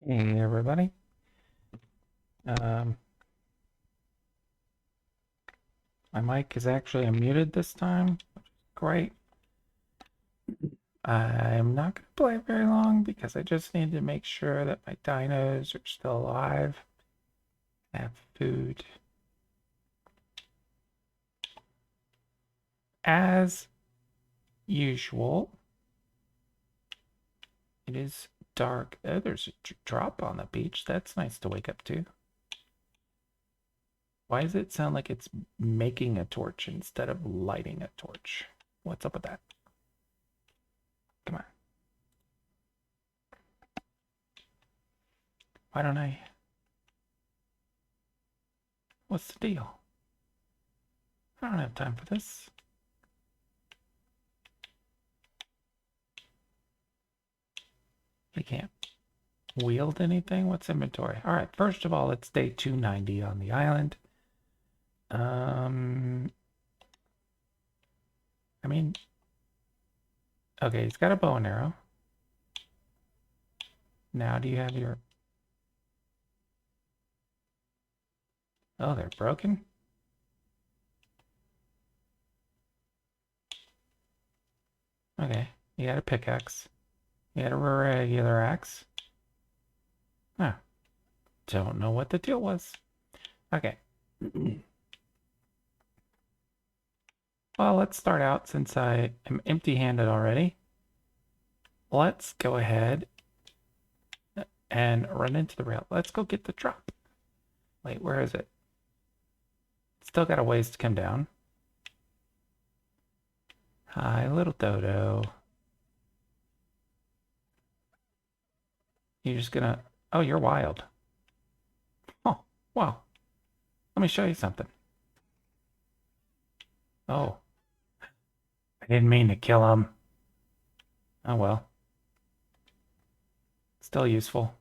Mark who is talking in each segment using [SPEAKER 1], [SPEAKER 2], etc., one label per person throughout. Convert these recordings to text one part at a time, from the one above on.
[SPEAKER 1] Hey everybody. My mic is actually unmuted this time, which is great. I'm not going to play very long because I just need to make sure that my dinos are still alive, have food. As usual, it is dark. Oh, there's a drop on the beach. That's nice to wake up to. Why does it sound like it's making a torch instead of lighting a torch? What's up with that? Come on. Why don't I? What's the deal? I don't have time for this. We can't wield anything. What's inventory? All right, first of all, it's day 290 on the island. I mean, okay, he's got a bow and arrow. Now, do you have your... Oh, they're broken? Okay, you got a pickaxe. You got a regular axe. Huh. Don't know what the deal was. Okay. Well, let's start out since I am empty-handed already. Let's go ahead and run into the rail. Let's go get the drop. Wait, where is it? Still got a ways to come down. Hi, little Dodo. You're just gonna... Oh, you're wild. Oh, wow. Let me show you something. Oh. I didn't mean to kill him. Oh, well. Still useful.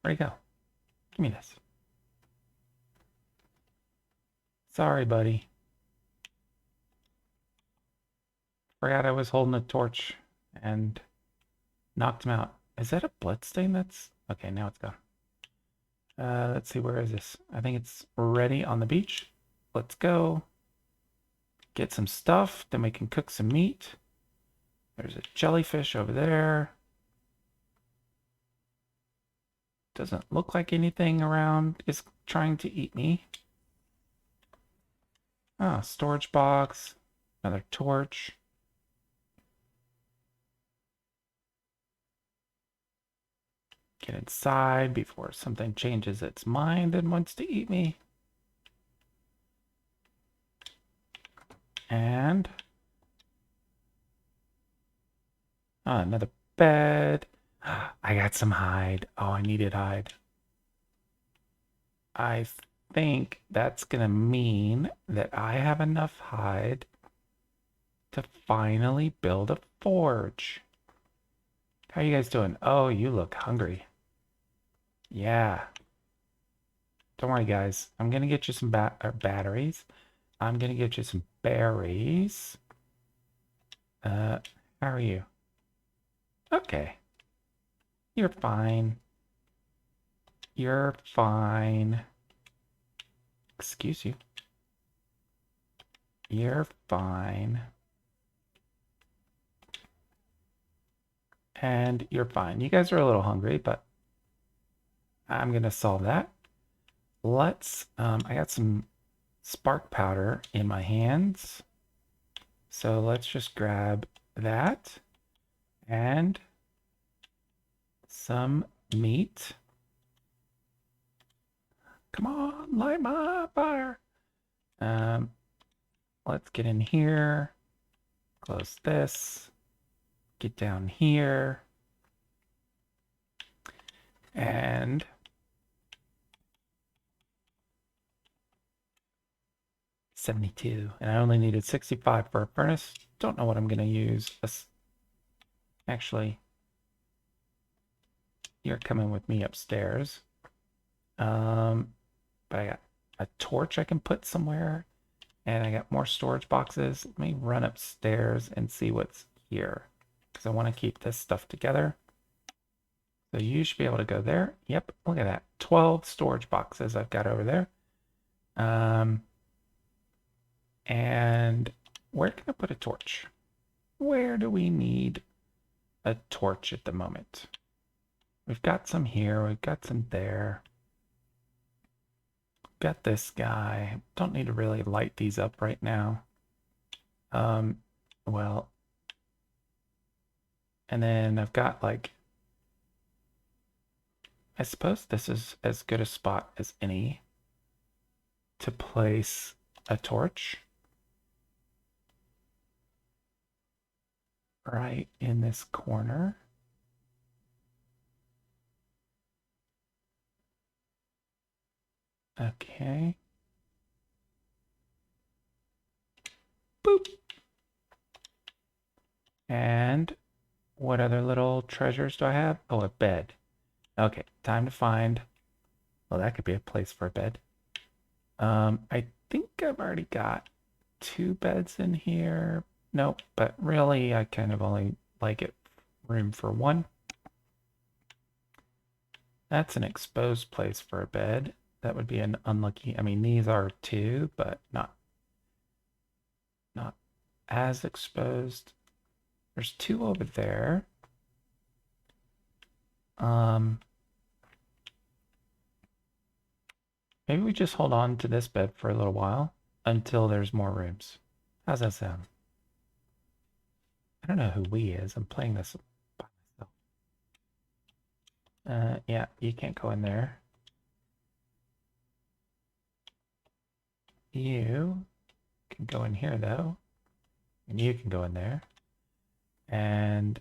[SPEAKER 1] Where'd he go? Give me this. Sorry, buddy. Forgot I was holding a torch and knocked him out. Is that a bloodstain that's... Okay, now it's gone. Let's see, where is this? I think it's ready on the beach. Let's go. Get some stuff, then we can cook some meat. There's a jellyfish over there. Doesn't look like anything around is trying to eat me. Ah, storage box. Another torch. Get inside before something changes its mind and wants to eat me. And another bed. I got some hide. Oh, I needed hide. I think that's gonna mean that I have enough hide to finally build a forge. How are you guys doing? Oh, you look hungry. Yeah. Don't worry, guys. I'm gonna get you some batteries. I'm gonna get you some berries. How are you? Okay. You're fine. You're fine. Excuse you. You're fine. And you're fine. You guys are a little hungry, but I'm gonna solve that. Let's, I got some spark powder in my hands. So let's just grab that and some meat. Come on, light my fire. Let's get in here, close this, get down here, and $72. And I only needed 65 for a furnace. Don't know what I'm gonna use. Actually, you're coming with me upstairs. But I got a torch I can put somewhere, and I got more storage boxes. Let me run upstairs and see what's here, because I want to keep this stuff together. So you should be able to go there. Yep, look at that. 12 storage boxes I've got over there. And where can I put a torch? Where do we need a torch at the moment? We've got some here. We've got some there. Got this guy. Don't need to really light these up right now. Well, and then I've got like, I suppose this is as good a spot as any to place a torch. Right in this corner. Okay. Boop. And what other little treasures do I have? Oh, a bed. Okay, time to find. Well, that could be a place for a bed. I think I've already got 2 beds in here. Nope, but really I kind of only like it room for 1. That's an exposed place for a bed. That would be an unlucky. I mean, these are 2, but not as exposed. There's 2 over there. Maybe we just hold on to this bed for a little while until there's more rooms. How's that sound? I don't know who we is. I'm playing this by myself. Yeah, you can't go in there. You can go in here though. And you can go in there. And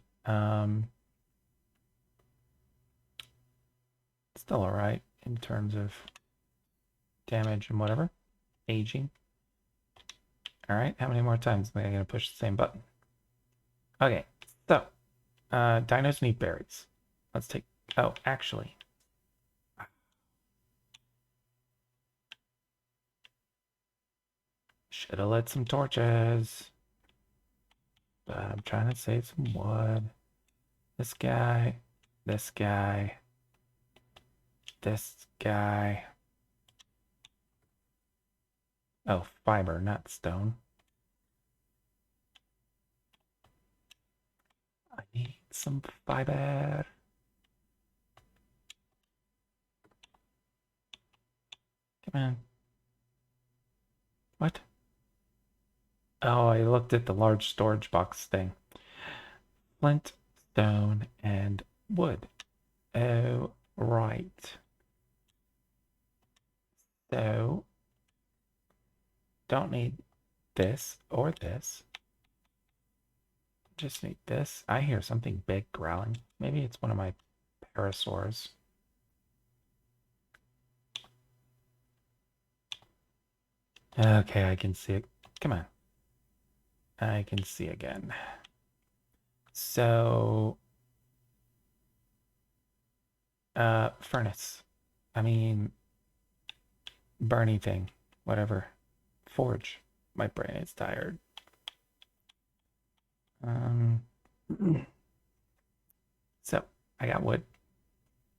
[SPEAKER 1] still all right in terms of damage and whatever. Aging. All right, how many more times am I going to push the same button? Okay, so dinos need berries. Let's take, oh, actually. Should have lit some torches. But I'm trying to save some wood. This guy, this guy, this guy. Oh, fiber, not stone. I need some fiber. Come on. What? Oh, I looked at the large storage box thing. Flint, stone, and wood. Oh, right. So, don't need this or this. Just need this. I hear something big growling. Maybe it's one of my Parasaurs. Okay, I can see it. Come on. I can see again. So, furnace. I mean, burning thing. Whatever. Forge. My brain is tired. So, I got wood.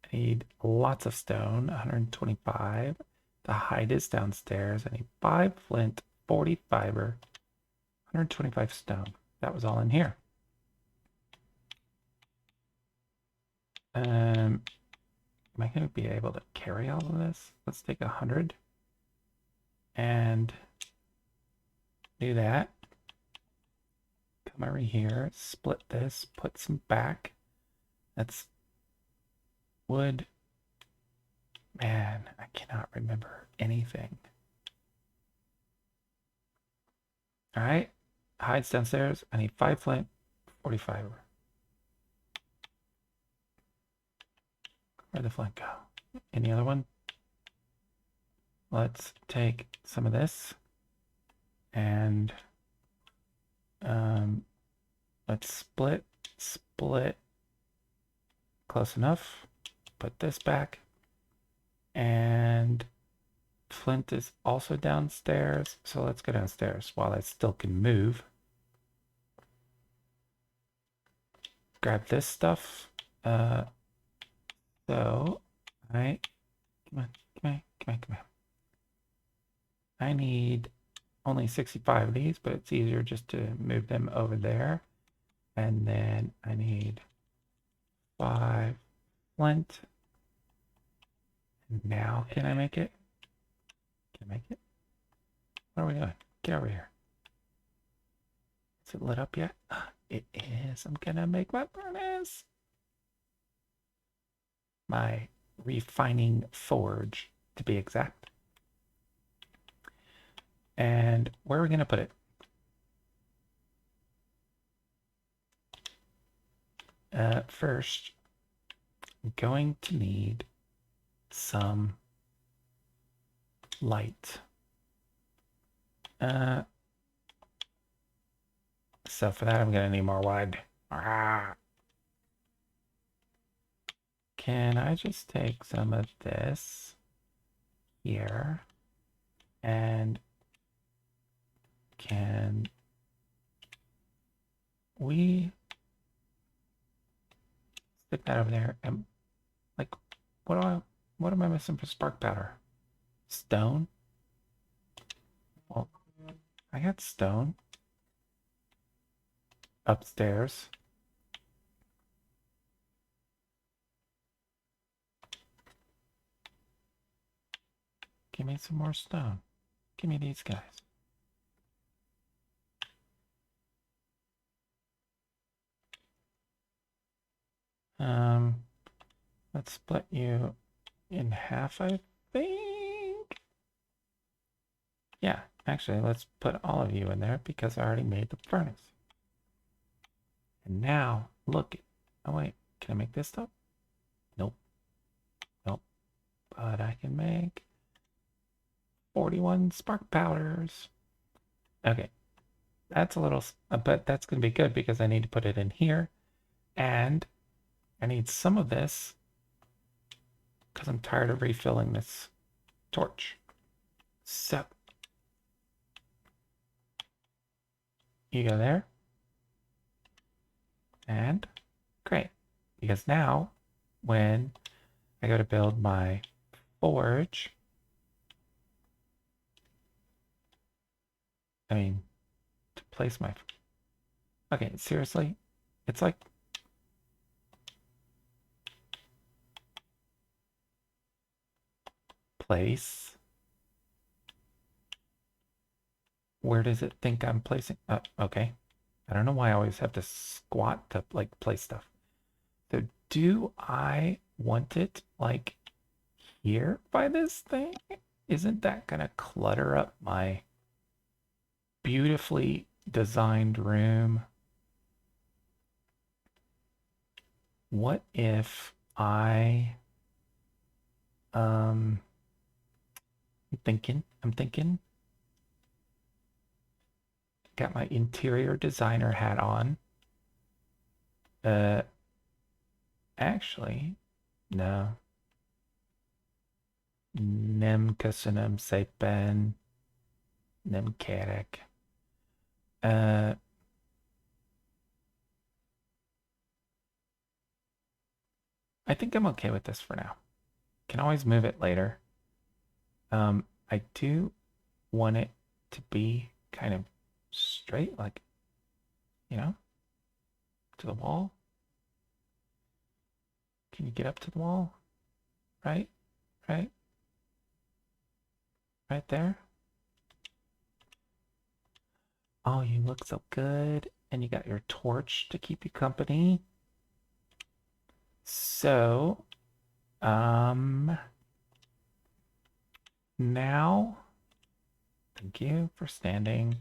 [SPEAKER 1] I need lots of stone. 125. The hide is downstairs. I need 5 flint, 40 fiber, 125 stone. That was all in here. Am I going to be able to carry all of this? Let's take 100 and do that. Come over here, split this, put some back. That's wood. Man, I cannot remember anything. All right, hides downstairs. I need 5 flint, 40 fiber. Where'd the flint go? Any other one? Let's take some of this and let's split. Close enough. Put this back. And flint is also downstairs. So let's go downstairs while I still can move. Grab this stuff. So, come on, come on, come on, come on. I need only 65 of these, but it's easier just to move them over there. And then I need 5 flint. Now can I make it? Can I make it? What are we doing? Get over here. Is it lit up yet? It is. I'm gonna make my furnace. My refining forge, to be exact. And where are we gonna put it? First, I'm going to need some light. So for that, I'm gonna need more wood. Can I just take some of this here and can we stick that over there? And like, what am I missing for spark powder? Stone? Well, I got stone upstairs. Give me some more stone. Give me these guys. Let's split you in half, I think. Yeah, actually, let's put all of you in there because I already made the furnace. And now, look. Oh, wait. Can I make this stuff? Nope. Nope. But I can make 41 spark powders. Okay. That's a little, but that's going to be good because I need to put it in here. And I need some of this because I'm tired of refilling this torch. So you go there. And great. Because now when I go to build my forge, I mean, to place my, okay, seriously, it's like, place. Where does it think I'm placing? Okay. I don't know why I always have to squat to like place stuff. So do I want it like here by this thing? Isn't that gonna clutter up my beautifully designed room? What if I'm thinking, got my interior designer hat on. Actually, no. Nem kasunum sepen nem kerek. I think I'm okay with this for now. Can always move it later. I do want it to be kind of straight, like, you know, to the wall. Can you get up to the wall? Right? Right? Right there? Oh, you look so good. And you got your torch to keep you company. So, now, thank you for standing.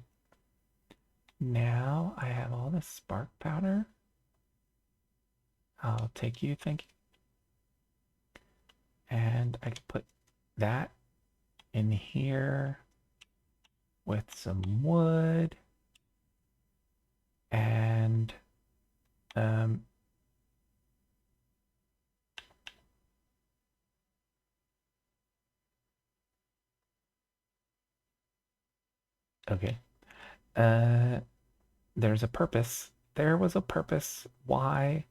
[SPEAKER 1] Now I have all this spark powder. I'll take you, thank you. And I can put that in here with some wood. And okay. There's a purpose. There was a purpose why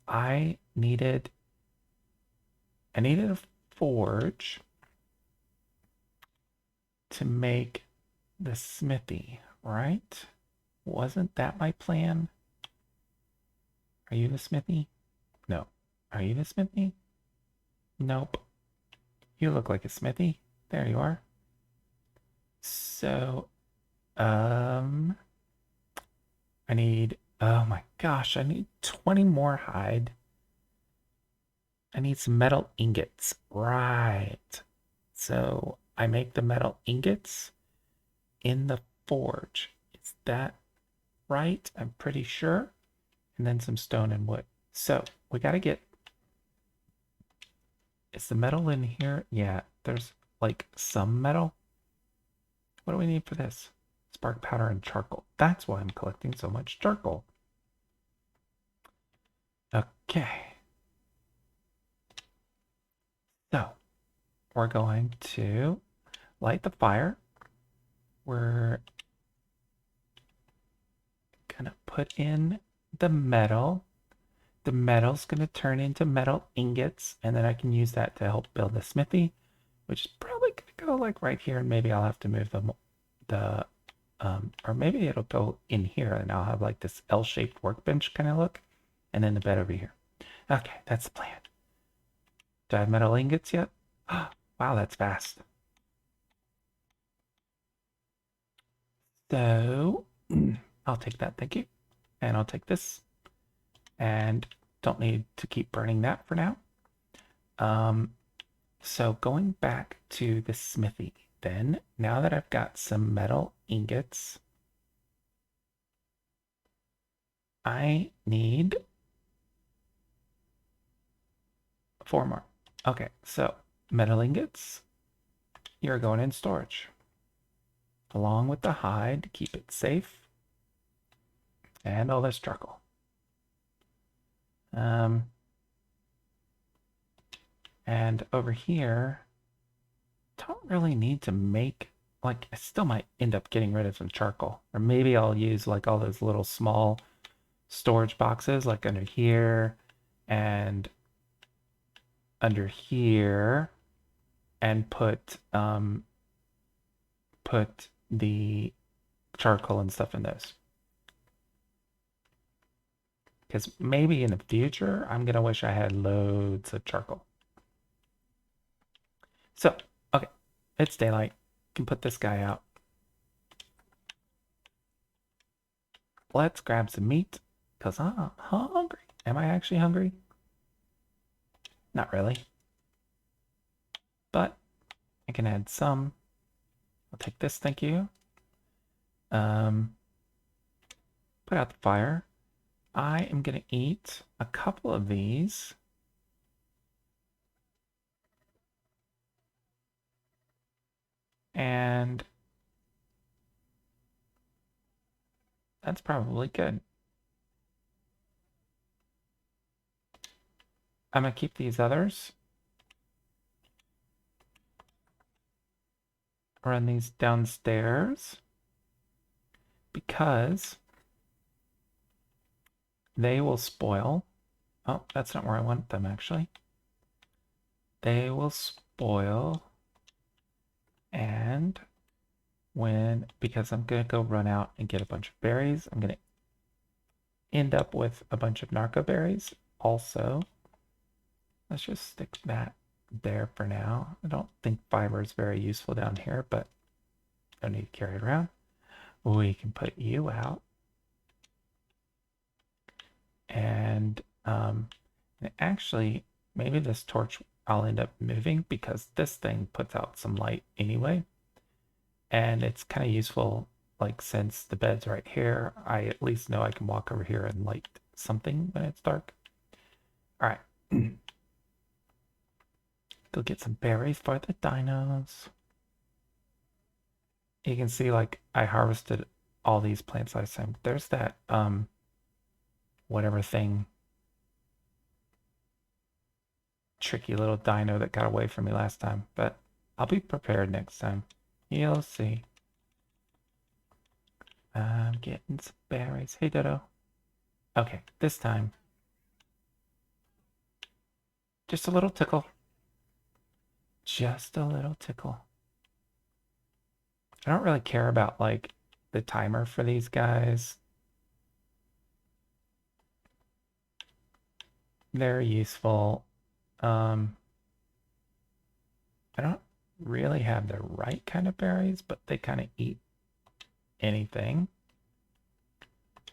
[SPEAKER 1] I needed I needed a forge to make the smithy, right? Wasn't that my plan? Are you the smithy? No. Are you the smithy? Nope. You look like a smithy. There you are. So, I need, oh my gosh, I need 20 more hide. I need some metal ingots. Right. So I make the metal ingots in the forge. Is that right? I'm pretty sure. And then some stone and wood. So we got to get, is the metal in here? Yeah, there's like some metal. What do we need for this? Spark powder and charcoal. That's why I'm collecting so much charcoal. Okay. So we're going to light the fire. We're gonna put in the metal. The metal's gonna turn into metal ingots, and then I can use that to help build the smithy, which is probably gonna go like right here, and maybe I'll have to move the or maybe it'll go in here, and I'll have like this L-shaped workbench kind of look, and then the bed over here. Okay, that's the plan. Do I have metal ingots yet? Wow, that's fast. So I'll take that, thank you. And I'll take this. And don't need to keep burning that for now. So going back to the smithy, then, now that I've got some metal ingots, I need 4 more. Okay, so metal ingots, you're going in storage along with the hide to keep it safe and all this charcoal. And over here, don't really need to make, like, I still might end up getting rid of some charcoal, or maybe I'll use like all those little small storage boxes like under here and under here, and put the charcoal and stuff in those, because maybe in the future I'm gonna wish I had loads of charcoal. So okay, it's daylight. Can put this guy out. Let's grab some meat because I'm hungry. Am I actually hungry? Not really, but I can add some. I'll take this, thank you. Put out the fire. I am gonna eat a couple of these. And that's probably good. I'm gonna keep these others. Run these downstairs because they will spoil. Oh, that's not where I want them actually. They will spoil, and because I'm gonna go run out and get a bunch of berries, I'm gonna end up with a bunch of narco berries also. Let's just stick that there for now. I don't think fiber is very useful down here, but don't need to carry it around. We can put you out. And actually, maybe this torch I'll end up moving because this thing puts out some light anyway. And it's kind of useful, like since the bed's right here, I at least know I can walk over here and light something when it's dark. All right. Go get some berries for the dinos. You can see like I harvested all these plants last time. There's that whatever thing, tricky little dino that got away from me last time, but I'll be prepared next time. You'll see. I'm getting some berries. Hey, Dodo. Okay, this time. Just a little tickle. Just a little tickle. I don't really care about like the timer for these guys. They're useful. I don't really have the right kind of berries, but they kind of eat anything.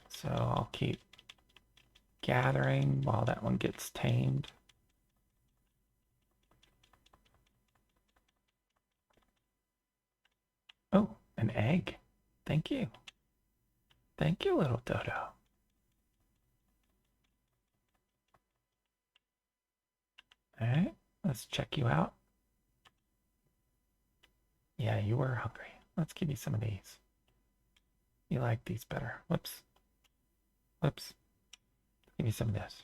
[SPEAKER 1] So I'll keep gathering while that one gets tamed. Oh, an egg. Thank you. Thank you, little Dodo. All right, let's check you out. Yeah, you were hungry. Let's give you some of these. You like these better. Whoops. Whoops. Give me some of this.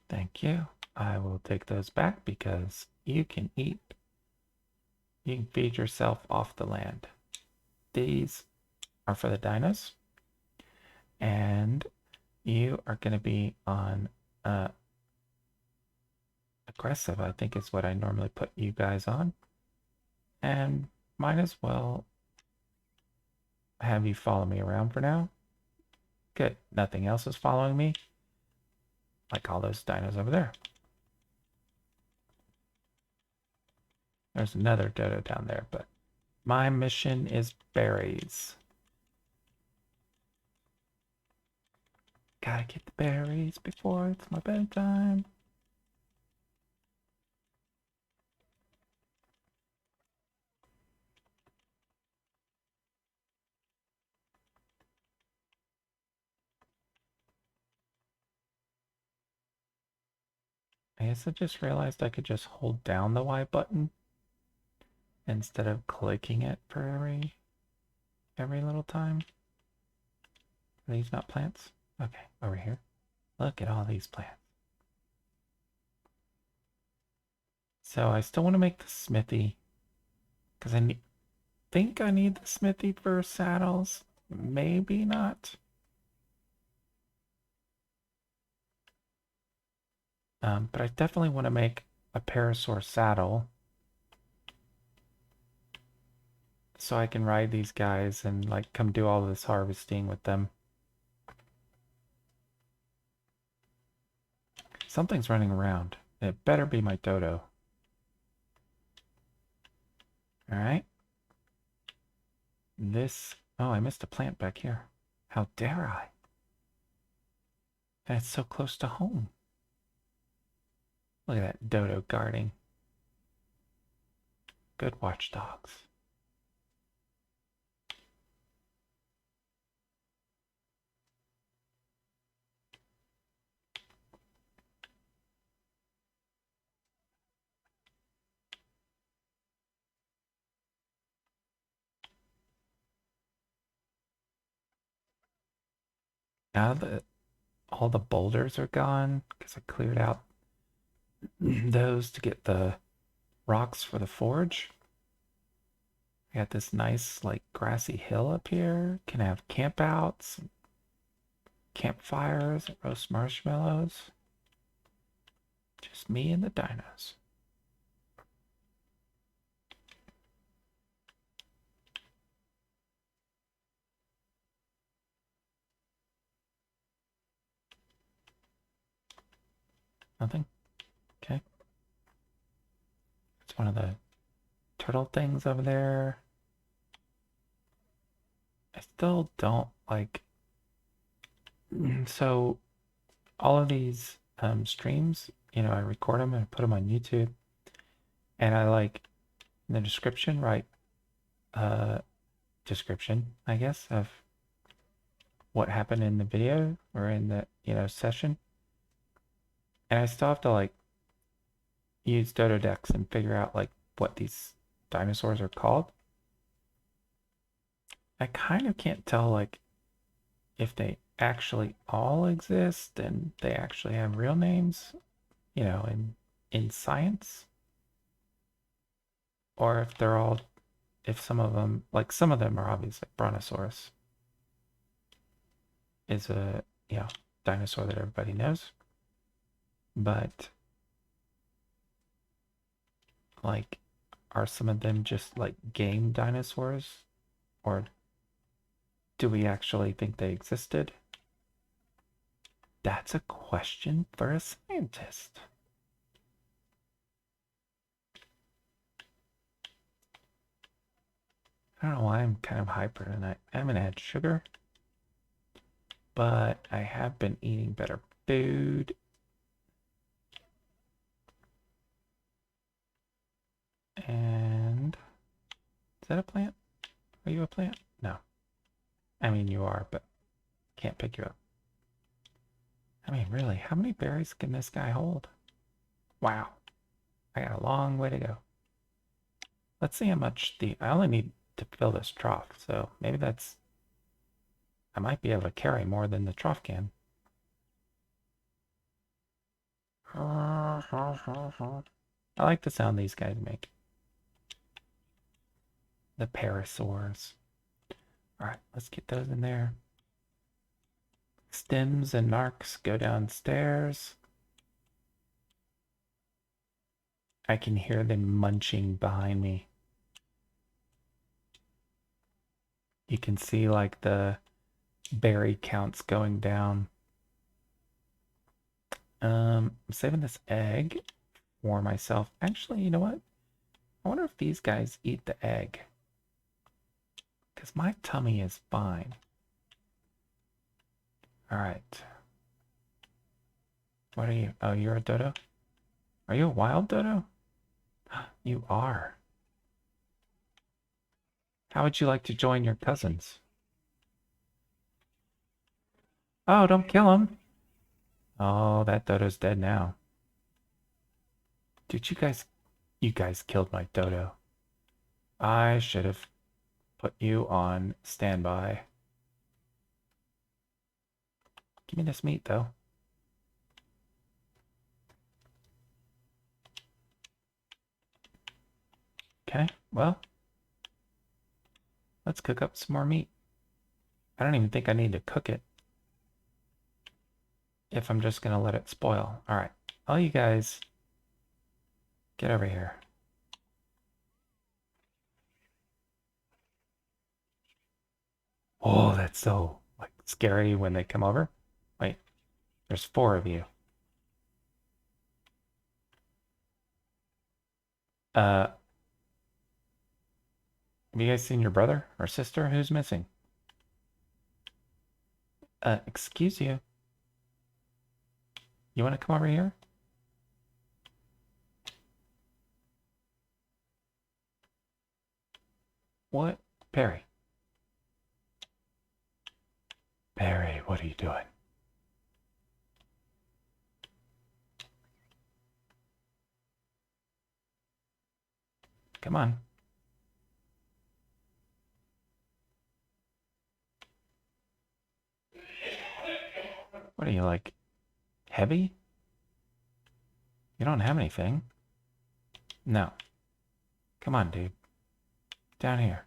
[SPEAKER 1] Thank you. I will take those back because you can eat. You can feed yourself off the land. These are for the dinos. And you are going to be on aggressive, I think is what I normally put you guys on. And might as well have you follow me around for now. Good. Nothing else is following me. Like all those dinos over there. There's another Dodo down there, but my mission is berries. Gotta get the berries before it's my bedtime. I guess I just realized I could just hold down the Y button instead of clicking it for every little time. Are these not plants? Okay, over here. Look at all these plants. So I still want to make the smithy because think I need the smithy for saddles. Maybe not. But I definitely want to make a Parasaur saddle so I can ride these guys and like come do all this harvesting with them. Something's running around. It better be my Dodo. All right. Oh, I missed a plant back here. How dare I? And it's so close to home. Look at that Dodo guarding. Good watchdogs. Now that all the boulders are gone, because I cleared out those to get the rocks for the forge. I got this nice like grassy hill up here. Can have campouts, campfires, roast marshmallows. Just me and the dinos. Nothing? Okay. It's one of the turtle things over there. I still don't like... So all of these streams, I record them and put them on YouTube. And I like in the description, write description, I guess, of what happened in the video or in the, session. And I still have to like use Dodo decks and figure out like what these dinosaurs are called. I kind of can't tell like if they actually all exist and they actually have real names, in science, or if they're all, if some of them, like some of them are obviously Brontosaurus is a dinosaur that everybody knows. But, like, are some of them just like game dinosaurs? Or do we actually think they existed? That's a question for a scientist. I don't know why I'm kind of hyper tonight. I haven't had sugar, but I have been eating better food. And is that a plant? Are you a plant? No. I mean, you are, but can't pick you up. I mean, really, how many berries can this guy hold? Wow. I got a long way to go. Let's see how much I only need to fill this trough, so maybe I might be able to carry more than the trough can. I like the sound these guys make. The Parasaurs. Alright, let's get those in there. Stems and narcs go downstairs. I can hear them munching behind me. You can see like the berry counts going down. I'm saving this egg for myself. Actually, you know what? I wonder if these guys eat the egg. Because my tummy is fine. Alright. What are you? Oh, you're a dodo? Are you a wild dodo? You are. How would you like to join your cousins? Oh, don't kill him. Oh, that dodo's dead now. Dude, you guys killed my dodo. I should have put you on standby. Give me this meat, though. Okay, well, let's cook up some more meat. I don't even think I need to cook it if I'm just going to let it spoil. All right, all you guys, get over here. Oh, that's so like scary when they come over. Wait, there's 4 of you. Have you guys seen your brother or sister? Who's missing? Excuse you. You want to come over here? What? Perry. Perry, what are you doing? Come on. What are you, like, heavy? You don't have anything. No. Come on, dude. Down here.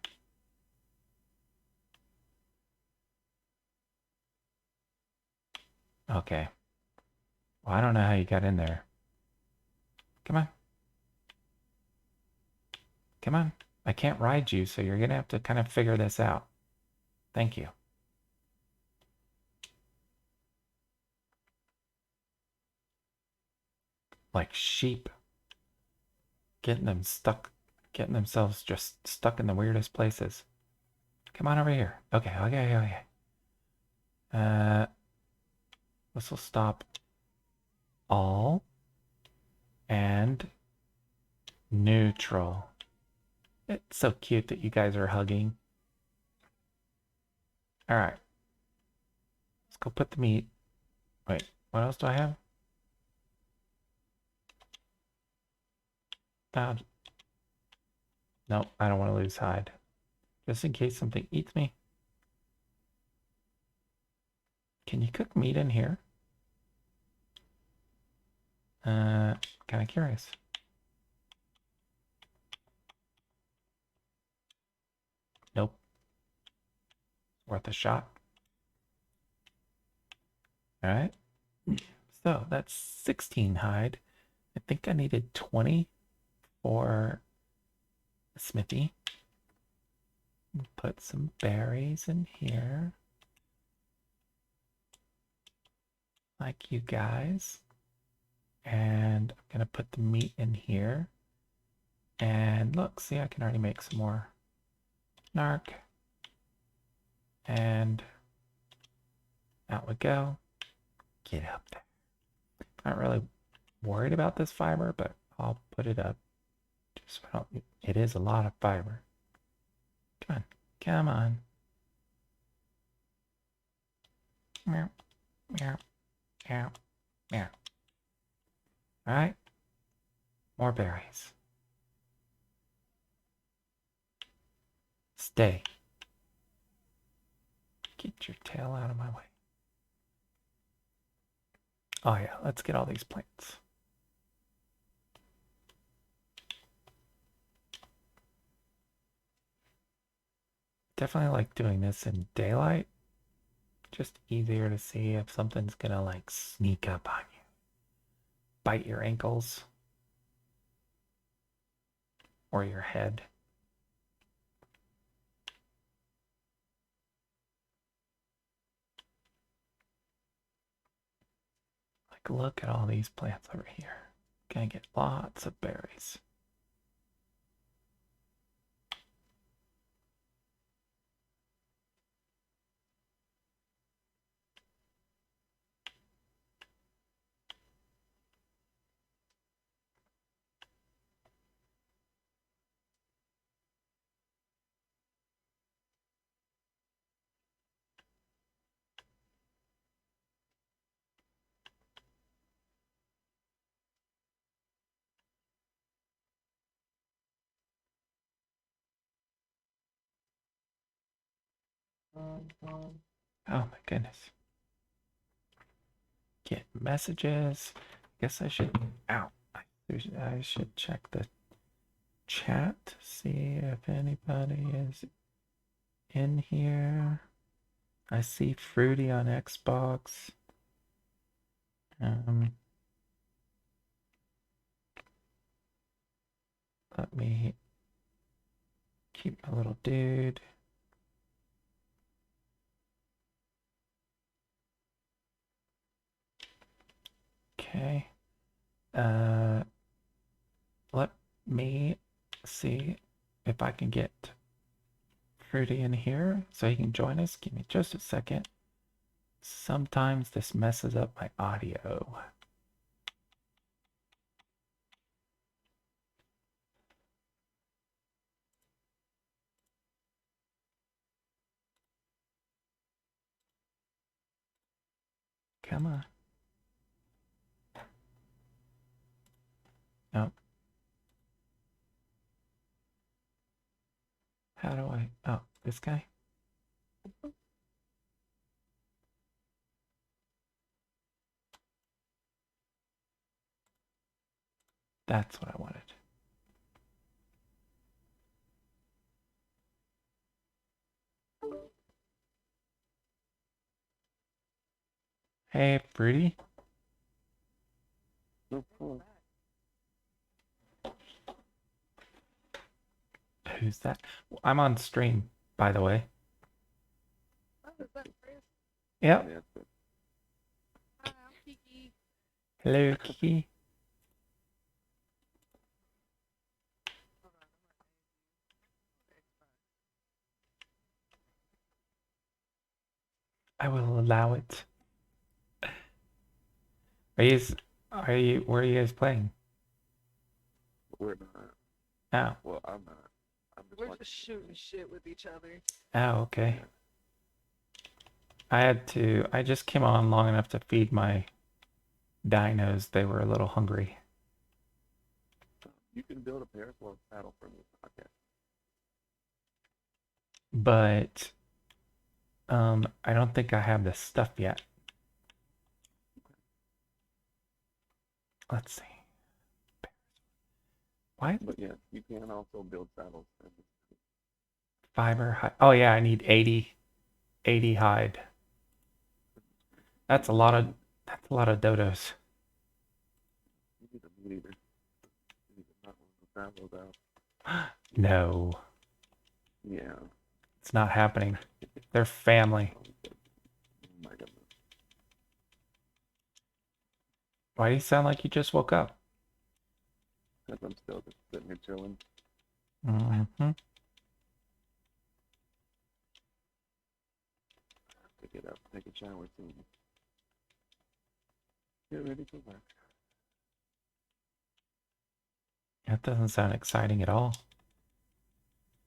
[SPEAKER 1] Okay. Well, I don't know how you got in there. Come on. Come on. I can't ride you, so you're gonna have to kind of figure this out. Thank you. Like sheep. Getting themselves just stuck in the weirdest places. Come on over here. Okay. This will stop all and neutral. It's so cute that you guys are hugging. All right. Let's go put the meat. Wait, what else do I have? Found. Nope, I don't want to lose hide. Just in case something eats me. Can you cook meat in here? Kind of curious. Nope. Worth a shot. All right. So that's 16 hide. I think I needed 20 for a smithy. Put some berries in here. Like you guys. And I'm going to put the meat in here. And look, see, I can already make some more narc. And out we go. Get up there. Not really worried about this fiber, but I'll put it up. Just so I don't, it is a lot of fiber. Come on. Come on. Meow. Meow. Meow. Meow. All right. More berries. Stay. Get your tail out of my way. Oh yeah, let's get all these plants. Definitely like doing this in daylight. Just easier to see if something's gonna like sneak up on you. Bite your ankles. Or your head. Like, look at all these plants over here. Gonna get lots of berries. Oh my goodness. Get messages. Guess I should. Ow. I should check the chat. See if anybody is in here. I see Fruity on Xbox. Let me keep my little dude. Okay. Let me see if I can get Fruity in here so he can join us. Give me just a second. Sometimes this messes up my audio. Come on. Nope. How do I? Oh, this guy? That's what I wanted. Hey, Fruity. Who's that? I'm on stream, by the way. Yep.
[SPEAKER 2] Hi, I'm Kiki.
[SPEAKER 1] Hello, Kiki. I will allow it. Are you, where are you guys playing?
[SPEAKER 3] We're not.
[SPEAKER 1] Oh.
[SPEAKER 3] Well, I'm not.
[SPEAKER 2] We're just shooting shit with each other.
[SPEAKER 1] Oh, okay. I just came on long enough to feed my dinos. They were a little hungry.
[SPEAKER 3] You can build a Parasaur saddle from this podcast.
[SPEAKER 1] But I don't think I have the stuff yet. Let's see. Why?
[SPEAKER 3] But yeah, you can also build saddles.
[SPEAKER 1] Fiber hide. Oh yeah, I need 80 hide. That's a lot of That's a lot of dodos.
[SPEAKER 3] You need a meat eater. You need to knock one of those out.
[SPEAKER 1] No,
[SPEAKER 3] Yeah.
[SPEAKER 1] it's not happening. They're family.
[SPEAKER 3] Oh my goodness.
[SPEAKER 1] Why do you sound like you just woke up?
[SPEAKER 3] Because I'm still just sitting here chilling.
[SPEAKER 1] Mm-hmm.
[SPEAKER 3] To get up, take a shower soon. Get ready for work.
[SPEAKER 1] That doesn't sound exciting at all.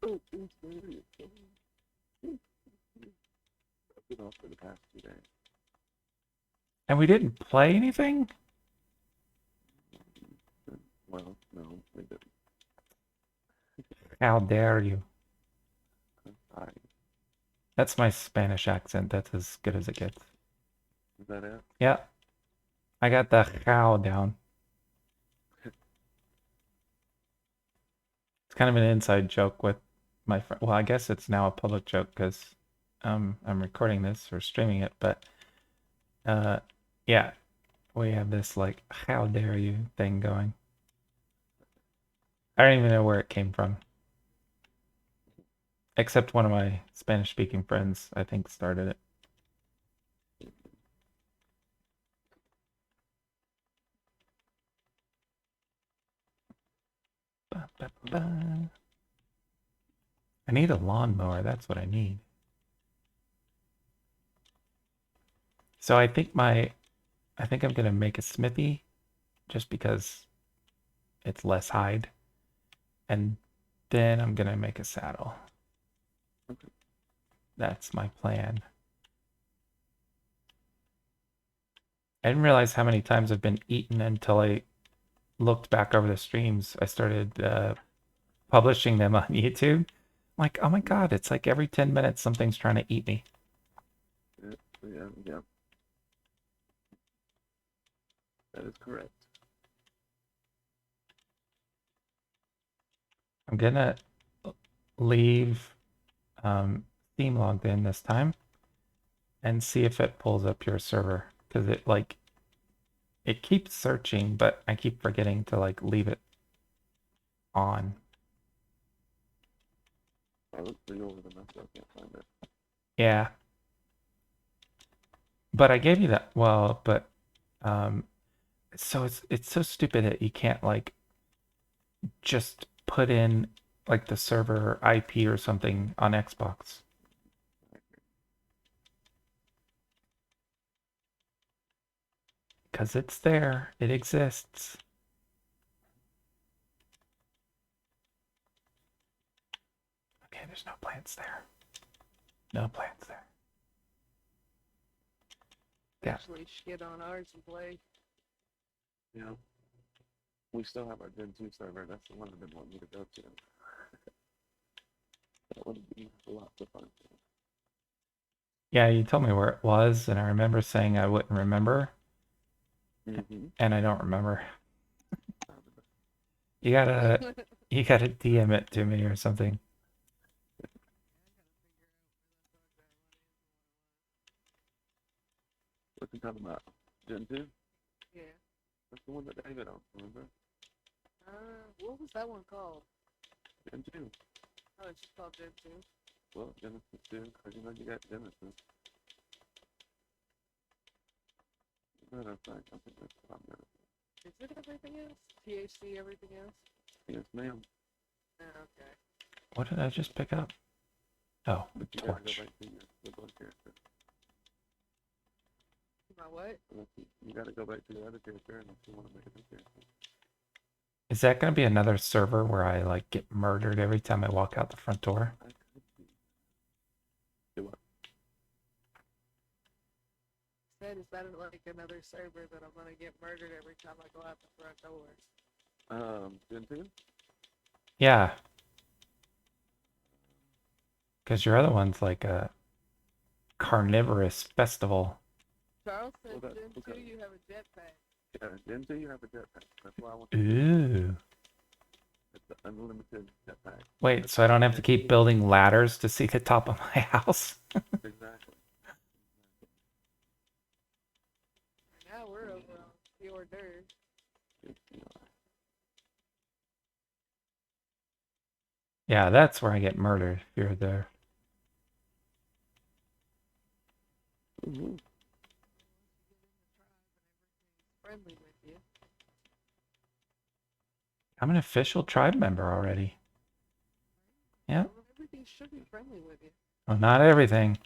[SPEAKER 3] Oh, it's serious. I've been off for the past 2 days.
[SPEAKER 1] And we didn't play anything?
[SPEAKER 3] Well, no, we didn't.
[SPEAKER 1] How dare you?
[SPEAKER 3] Sorry.
[SPEAKER 1] That's my Spanish accent. That's as good as it gets.
[SPEAKER 3] Is that it?
[SPEAKER 1] Yeah, I got the how down. It's kind of an inside joke with my friend. Well, I guess it's now a public joke because I'm recording this or streaming it. But yeah, we have this like how dare you thing going. I don't even know where it came from. Except one of my Spanish speaking friends, I think, started it. Ba, ba, ba. I need a lawnmower. That's what I need. So I think I'm gonna make a smithy just because it's less hide. And then I'm gonna make a saddle.
[SPEAKER 3] Okay.
[SPEAKER 1] That's my plan. I didn't realize how many times I've been eaten until I looked back over the streams. I started publishing them on YouTube. I'm like, oh my God, it's like every 10 minutes something's trying to eat me.
[SPEAKER 3] Yeah. That is correct.
[SPEAKER 1] I'm gonna leave Steam logged in this time and see if it pulls up your server because it keeps searching, but I keep forgetting to like leave it on.
[SPEAKER 3] I looked through over the map, I can't find it.
[SPEAKER 1] Yeah. But I gave you that. Well, but so it's so stupid that you can't like just put in like the server IP or something on Xbox. Because it's there. It exists. Okay, there's no plants there. No plants there. Yeah.
[SPEAKER 2] Actually, shit on ours and play.
[SPEAKER 3] Yeah. We still have our Gen 2 server. That's the one I've been wanting you to go to. That would be lots of fun.
[SPEAKER 1] Yeah, you told me where it was, and I remember saying I wouldn't remember,
[SPEAKER 3] Mm-hmm.
[SPEAKER 1] and I don't remember. You gotta DM it to me or something.
[SPEAKER 3] What you talking about? Gen 2?
[SPEAKER 2] Yeah.
[SPEAKER 3] That's the one that David on, remember?
[SPEAKER 2] What was that one called?
[SPEAKER 3] Gen 2.
[SPEAKER 2] Oh, it's just called Gen 2.
[SPEAKER 3] Well, Genesis 2, because you know you got Genesis. Matter of fact, I think that's what I'm gonna do.
[SPEAKER 2] Is it everything else? THC, everything else?
[SPEAKER 3] Yes, ma'am.
[SPEAKER 2] Oh, okay.
[SPEAKER 1] What did I just pick up? Oh,
[SPEAKER 3] But you gotta go
[SPEAKER 1] torch.
[SPEAKER 3] back to your book character.
[SPEAKER 2] My what?
[SPEAKER 3] You gotta go back to the other character unless you want to make a new character.
[SPEAKER 1] Is that gonna be another server where I like get murdered every time I walk out the front door?
[SPEAKER 3] I could be. Do what?
[SPEAKER 2] Said, is that like another server that I'm gonna get murdered every time I go out the front door?
[SPEAKER 3] Gen 2?
[SPEAKER 1] Yeah. Because your other one's like a carnivorous festival.
[SPEAKER 2] Charles said
[SPEAKER 3] Well,
[SPEAKER 2] Gen 2
[SPEAKER 3] okay.
[SPEAKER 2] you have a jetpack.
[SPEAKER 3] Yeah, Gen 2 you have a jetpack. That's why I want to
[SPEAKER 1] Ooh.
[SPEAKER 3] It's the unlimited jetpack.
[SPEAKER 1] Wait, so I don't have to keep building ladders to see the top of my house?
[SPEAKER 3] Exactly.
[SPEAKER 2] Now we're over on the hors d'oeuvres.
[SPEAKER 1] Yeah, that's where I get murdered if you're there.
[SPEAKER 3] Mhm.
[SPEAKER 2] Friendly with you.
[SPEAKER 1] I'm an official tribe member already. Yeah.
[SPEAKER 2] Well, everything should be friendly with you.
[SPEAKER 1] Well, not everything.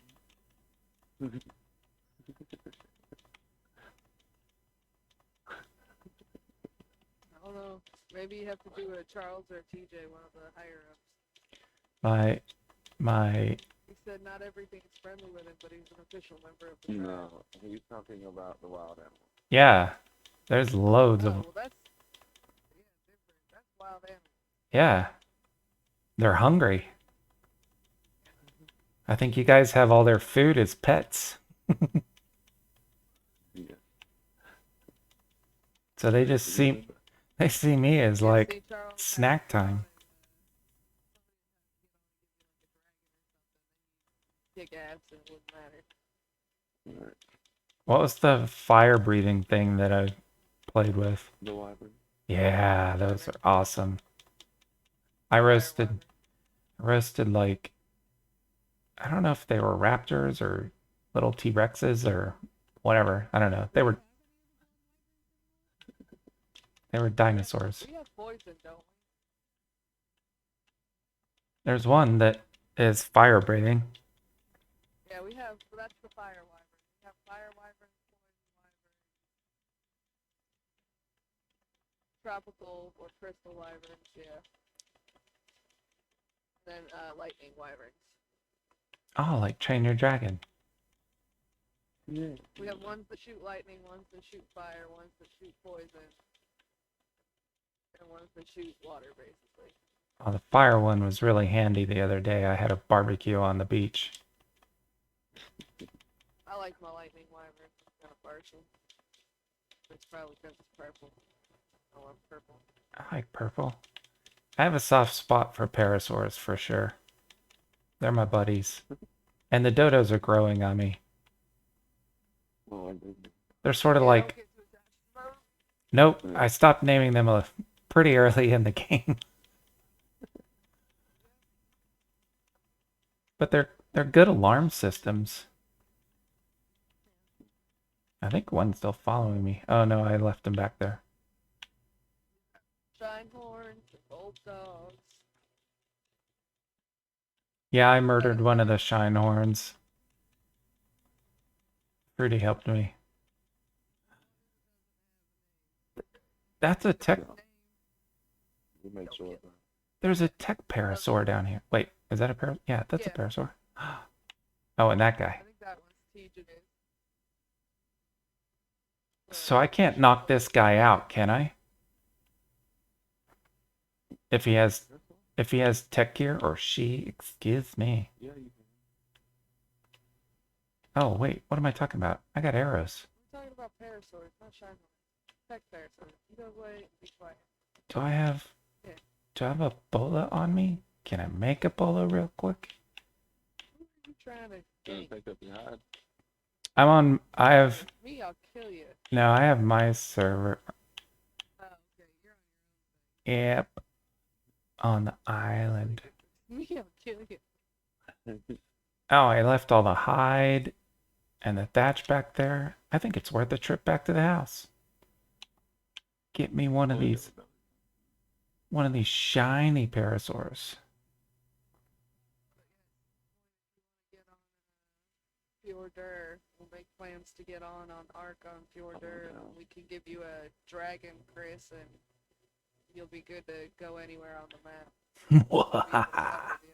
[SPEAKER 2] I don't know. Maybe you have to do a Charles or a TJ, one of the higher ups.
[SPEAKER 1] My
[SPEAKER 2] He said not everything's friendly with him, but he's an official member of the tribe.
[SPEAKER 3] No, he's talking about the wild animals.
[SPEAKER 1] yeah, there's loads
[SPEAKER 2] Oh,
[SPEAKER 1] of
[SPEAKER 2] well, that's different. That's wild animal.
[SPEAKER 1] yeah. They're hungry. I think you guys have all their food as pets.
[SPEAKER 3] Yeah.
[SPEAKER 1] So they just see me as
[SPEAKER 2] Yeah,
[SPEAKER 1] like
[SPEAKER 2] see, Charles has
[SPEAKER 1] snack
[SPEAKER 2] to get on
[SPEAKER 1] time.
[SPEAKER 2] and kick ass and it wouldn't matter.
[SPEAKER 3] Alright.
[SPEAKER 1] What was the fire breathing thing that I played with?
[SPEAKER 3] The wyvern.
[SPEAKER 1] Yeah, those are awesome. I roasted like I don't know if they were raptors or little T-Rexes or whatever. I don't know. They were dinosaurs.
[SPEAKER 2] We have poison, don't we?
[SPEAKER 1] There's one that is fire breathing.
[SPEAKER 2] Yeah, we have. Well, that's the fire wyvern. We have fire wyvern, poison wyvern, tropical or crystal wyverns. Yeah. Then lightning wyverns.
[SPEAKER 1] Oh, like Train Your Dragon.
[SPEAKER 3] Yeah.
[SPEAKER 2] We have ones that shoot lightning, ones that shoot fire, ones that shoot poison, and ones that shoot water, basically.
[SPEAKER 1] Oh, the fire one was really handy the other day. I had a barbecue on the beach.
[SPEAKER 2] I like my lightning wyvern. It's kind of partial. It's probably because it's purple. I love purple.
[SPEAKER 1] I like purple. I have a soft spot for parasaurs for sure. They're my buddies. And the dodos are growing on me.
[SPEAKER 3] Well, I did.
[SPEAKER 1] They're sort of
[SPEAKER 2] Yeah,
[SPEAKER 1] like,
[SPEAKER 2] don't get too attached to those.
[SPEAKER 1] nope,
[SPEAKER 3] Yeah.
[SPEAKER 1] I stopped naming them pretty early in the game. But they're good alarm systems. I think one's still following me. Oh no, I left him back there.
[SPEAKER 2] Shine horns, gold dogs.
[SPEAKER 1] Yeah, I murdered one of the Shinehorns. Fruity helped me. That's a tech.
[SPEAKER 3] We made sure of that.
[SPEAKER 1] There's a tech parasaur down here. Wait, is that a parasaur? Yeah, that's a
[SPEAKER 2] Yeah.
[SPEAKER 1] parasaur. Oh, and that
[SPEAKER 2] I
[SPEAKER 1] guy.
[SPEAKER 2] think that one's TJ.
[SPEAKER 1] So I can't knock this guy out, can I? If he has tech gear or she, excuse me.
[SPEAKER 3] Yeah, you can.
[SPEAKER 1] Oh wait, what am I talking about? I got arrows.
[SPEAKER 2] We're talking about parasaurs, not shine horns. Tech parasaurs. You go away, be quiet.
[SPEAKER 1] Do I have a bola on me? Can I make a bola real quick?
[SPEAKER 2] Who are you trying to
[SPEAKER 3] Gonna
[SPEAKER 2] gank?
[SPEAKER 3] take up your hide.
[SPEAKER 1] I have
[SPEAKER 2] Me, I'll kill you.
[SPEAKER 1] no, I have my server.
[SPEAKER 2] Oh, okay, you're on your own.
[SPEAKER 1] Yep. On the island.
[SPEAKER 2] Me, I'll kill you.
[SPEAKER 1] Oh, I left all the hide and the thatch back there. I think it's worth the trip back to the house. Get me one of these shiny parasaurs.
[SPEAKER 2] Get on Fjordur. We'll make plans to get on ARK on Fjordur, and we can give you a dragon, Chris, and you'll be good to go anywhere on the map. We'll be able to fight with you.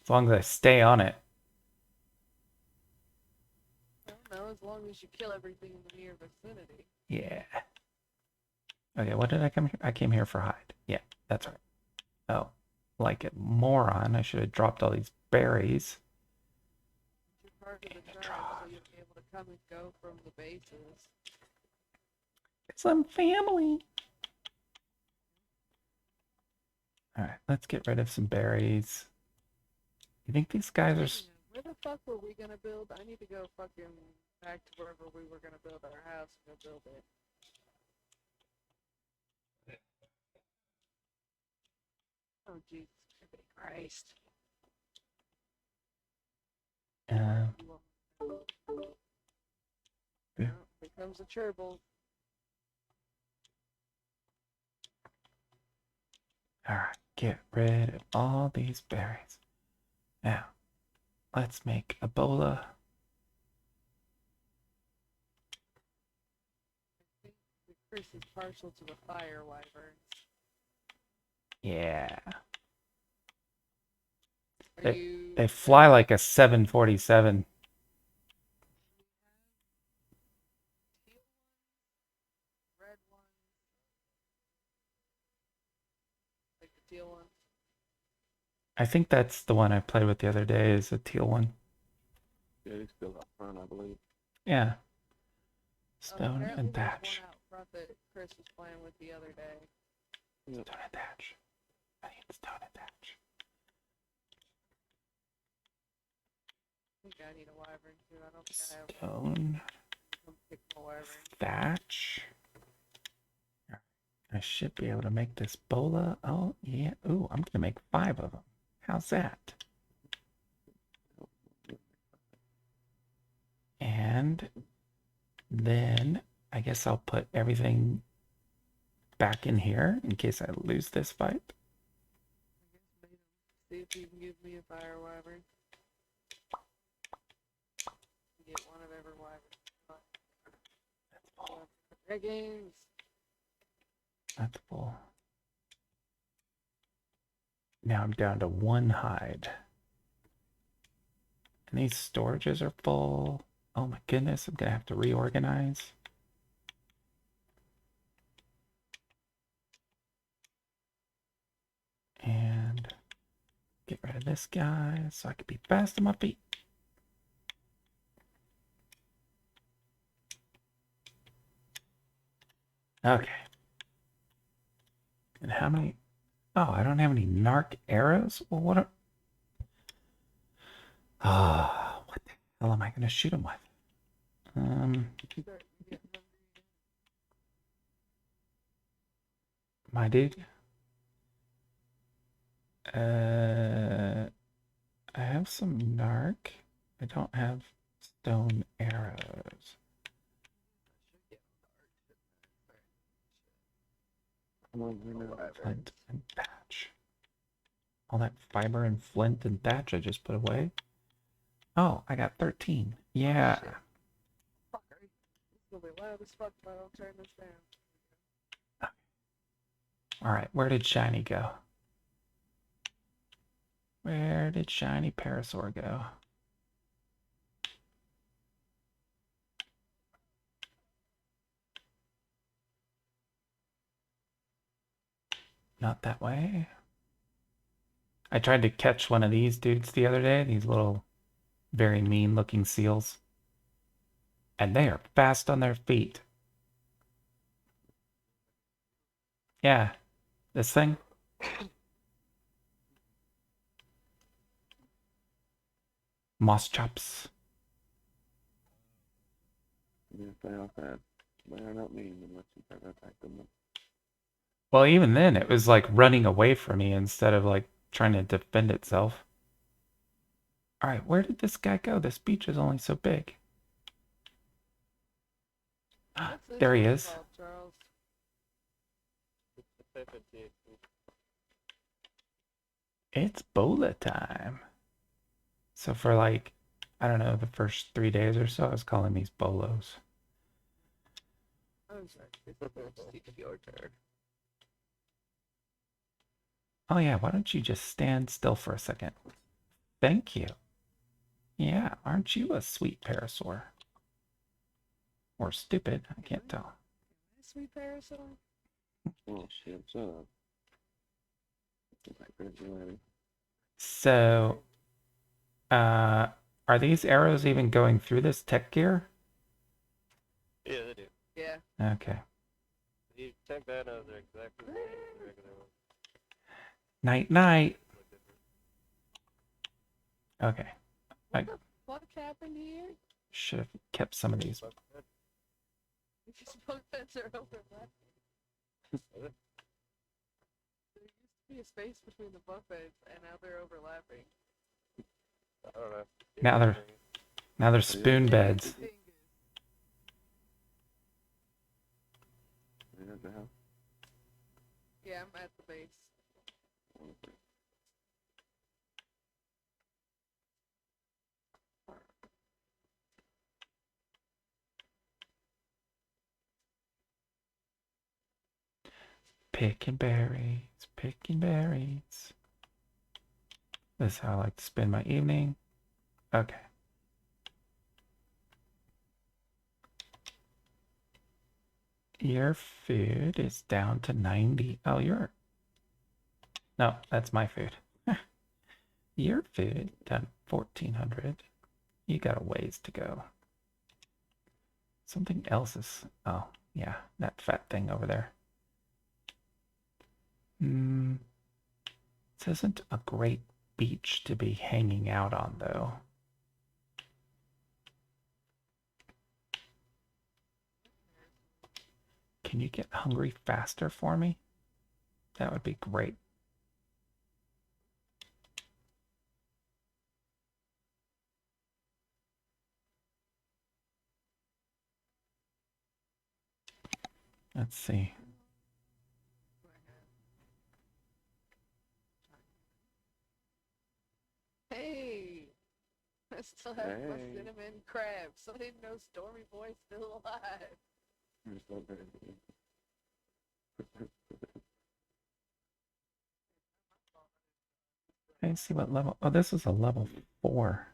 [SPEAKER 1] As long as I stay on it.
[SPEAKER 2] I don't know, as long as you kill everything in the near vicinity.
[SPEAKER 1] Yeah. Okay, what did I come here? I came here for hide. Yeah, that's right. Oh, like a moron. I should have dropped all these berries.
[SPEAKER 2] You're part of the tribe, so you'll be able to come and go from the bases.
[SPEAKER 1] Some family. Alright, let's get rid of some berries. You think these guys are...
[SPEAKER 2] Where the fuck were we gonna build? I need to go fucking back to wherever we were gonna build our house and go build it. Oh Jesus Christ!
[SPEAKER 1] Uh, Yeah.
[SPEAKER 2] Oh, here comes the gerbil.
[SPEAKER 1] Alright, get rid of all these berries. Now, let's make Ebola.
[SPEAKER 2] Chris is partial to the fire wyverns.
[SPEAKER 1] Yeah.
[SPEAKER 2] Are you?
[SPEAKER 1] They fly like a 747.
[SPEAKER 2] Red ones, like the teal ones.
[SPEAKER 1] I think that's the one I played with the other day, is a teal one.
[SPEAKER 3] Yeah, he's still up front, I believe.
[SPEAKER 1] Yeah. Stone
[SPEAKER 2] Apparently
[SPEAKER 1] and
[SPEAKER 2] there's
[SPEAKER 1] thatch.
[SPEAKER 2] one out front that Chris was playing with the other day.
[SPEAKER 3] Yep.
[SPEAKER 1] Stone and thatch. I need stone and thatch.
[SPEAKER 2] I think I need a wyvern too. I don't think I have
[SPEAKER 1] Stone,
[SPEAKER 2] some pick a wyvern.
[SPEAKER 1] thatch. I should be able to make this bola. Oh, yeah. Ooh, I'm going to make 5 of them. How's that? And then I guess I'll put everything back in here in case I lose this fight.
[SPEAKER 2] I guess see if you can give me a fire wyvern. Get one of every wyvern.
[SPEAKER 1] That's full.
[SPEAKER 2] Dragons!
[SPEAKER 1] That's full. Now I'm down to 1 hide. And these storages are full. Oh my goodness, I'm gonna have to reorganize. And get rid of this guy so I can be fast on my feet. Okay. And how many? Oh, I don't have any narc arrows? Well, what are... Oh, what the hell am I going to shoot him with? My dude. I have some narc. I don't have stone arrows.
[SPEAKER 3] Come on, here now.
[SPEAKER 1] Flint and thatch. All that fiber and flint and thatch I just put away. Oh, I got 13. Yeah.
[SPEAKER 2] Shit. Fuck, it's gonna be loud as fuck if I don't turn this down.
[SPEAKER 1] All right, where did Shiny go? Where did Shiny Parasaur go? Not that way. I tried to catch one of these dudes the other day, these little very mean looking seals. And they are fast on their feet. Yeah, this thing. Moss chops.
[SPEAKER 3] Yeah, stay off that. They are not mean unless you try to attack them.
[SPEAKER 1] Well, even then, it was like running away from me instead of like trying to defend itself. All right, where did this guy go? This beach is only so big.
[SPEAKER 2] What's this
[SPEAKER 1] There he
[SPEAKER 2] one
[SPEAKER 1] is.
[SPEAKER 2] called, Charles?
[SPEAKER 1] It's bola time. So for like, I don't know, the first 3 days or so, I was calling these bolos.
[SPEAKER 2] I'm sorry, it's your turn.
[SPEAKER 1] Oh yeah, why don't you just stand still for a second? Thank you. Yeah, aren't you a sweet Parasaur? Or stupid, I can't tell.
[SPEAKER 2] Sweet Parasaur?
[SPEAKER 3] Oh shit, shut up. Like crazy lady.
[SPEAKER 1] So, are these arrows even going through this tech gear?
[SPEAKER 4] Yeah, they do.
[SPEAKER 2] Yeah.
[SPEAKER 1] Okay.
[SPEAKER 4] You check that out, they're exactly the same as the regular ones.
[SPEAKER 1] Night night. Okay.
[SPEAKER 2] What
[SPEAKER 1] I-
[SPEAKER 2] the fuck happened here?
[SPEAKER 1] Should have kept some of these.
[SPEAKER 2] These bunk beds are overlapping. There used to be a space between the bunk beds, and now they're overlapping.
[SPEAKER 4] I don't know.
[SPEAKER 1] Now they're spoon beds.
[SPEAKER 2] Dingus.
[SPEAKER 3] Are you at the house?
[SPEAKER 2] Yeah, I'm at the base.
[SPEAKER 1] Picking berries, picking berries. This is how I like to spend my evening. Okay. Your food is down to 90. Oh, you're... No, that's my food. Your food down 1400. You got a ways to go. Something else is... Oh, yeah, that fat thing over there. This isn't a great beach to be hanging out on, though. Can you get hungry faster for me? That would be great. Let's see.
[SPEAKER 2] Hey! I still have my
[SPEAKER 3] Hey.
[SPEAKER 2] cinnamon crabs. I didn't know Stormy Boy's still alive.
[SPEAKER 3] You're so good.
[SPEAKER 1] Let me see what level... Oh, this is a level 4.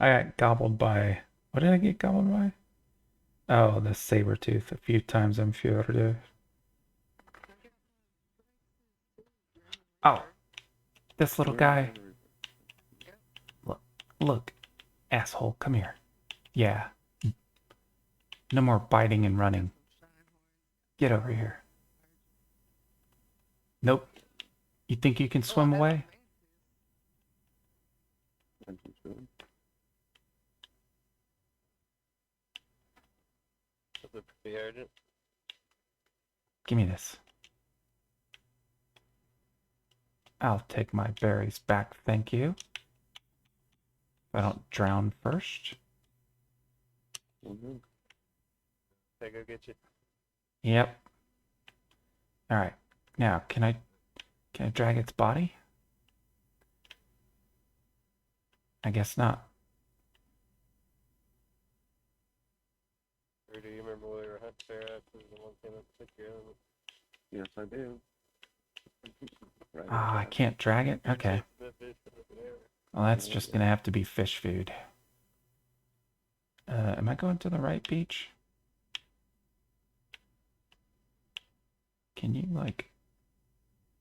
[SPEAKER 1] I got gobbled by... What did I get gobbled by? Oh, the saber tooth a few times in Fjordur. Oh, this little guy. Look, asshole, come here. Yeah. No more biting and running. Get over here. Nope. You think you can swim away? Give me this. I'll take my berries back, thank you. If I don't drown first.
[SPEAKER 4] Pego get you.
[SPEAKER 1] Yep. Alright. Now, can I drag its body? I guess not.
[SPEAKER 4] Or do you remember when we were hunting ferrets? Was the one thing that took you out?
[SPEAKER 3] Yes, I do. Right
[SPEAKER 1] Ah, I can't drag it? Okay. Well, that's just gonna have to be fish food. Am I going to the right beach? Can you, like,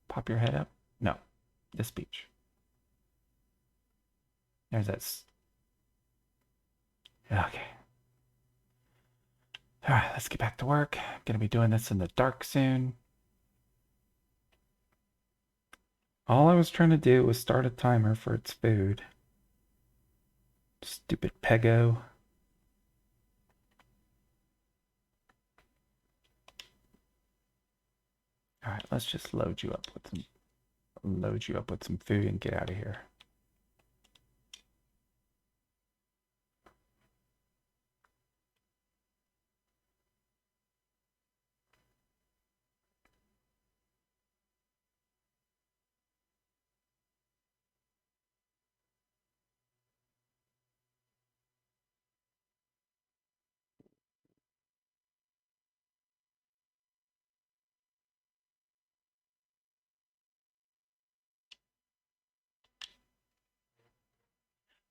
[SPEAKER 1] pop your head up? No. This beach. There's that. Okay. Alright, let's get back to work. I'm gonna be doing this in the dark soon. All I was trying to do was start a timer for its food. Stupid Pego. Alright, let's just load you up with some food and get out of here.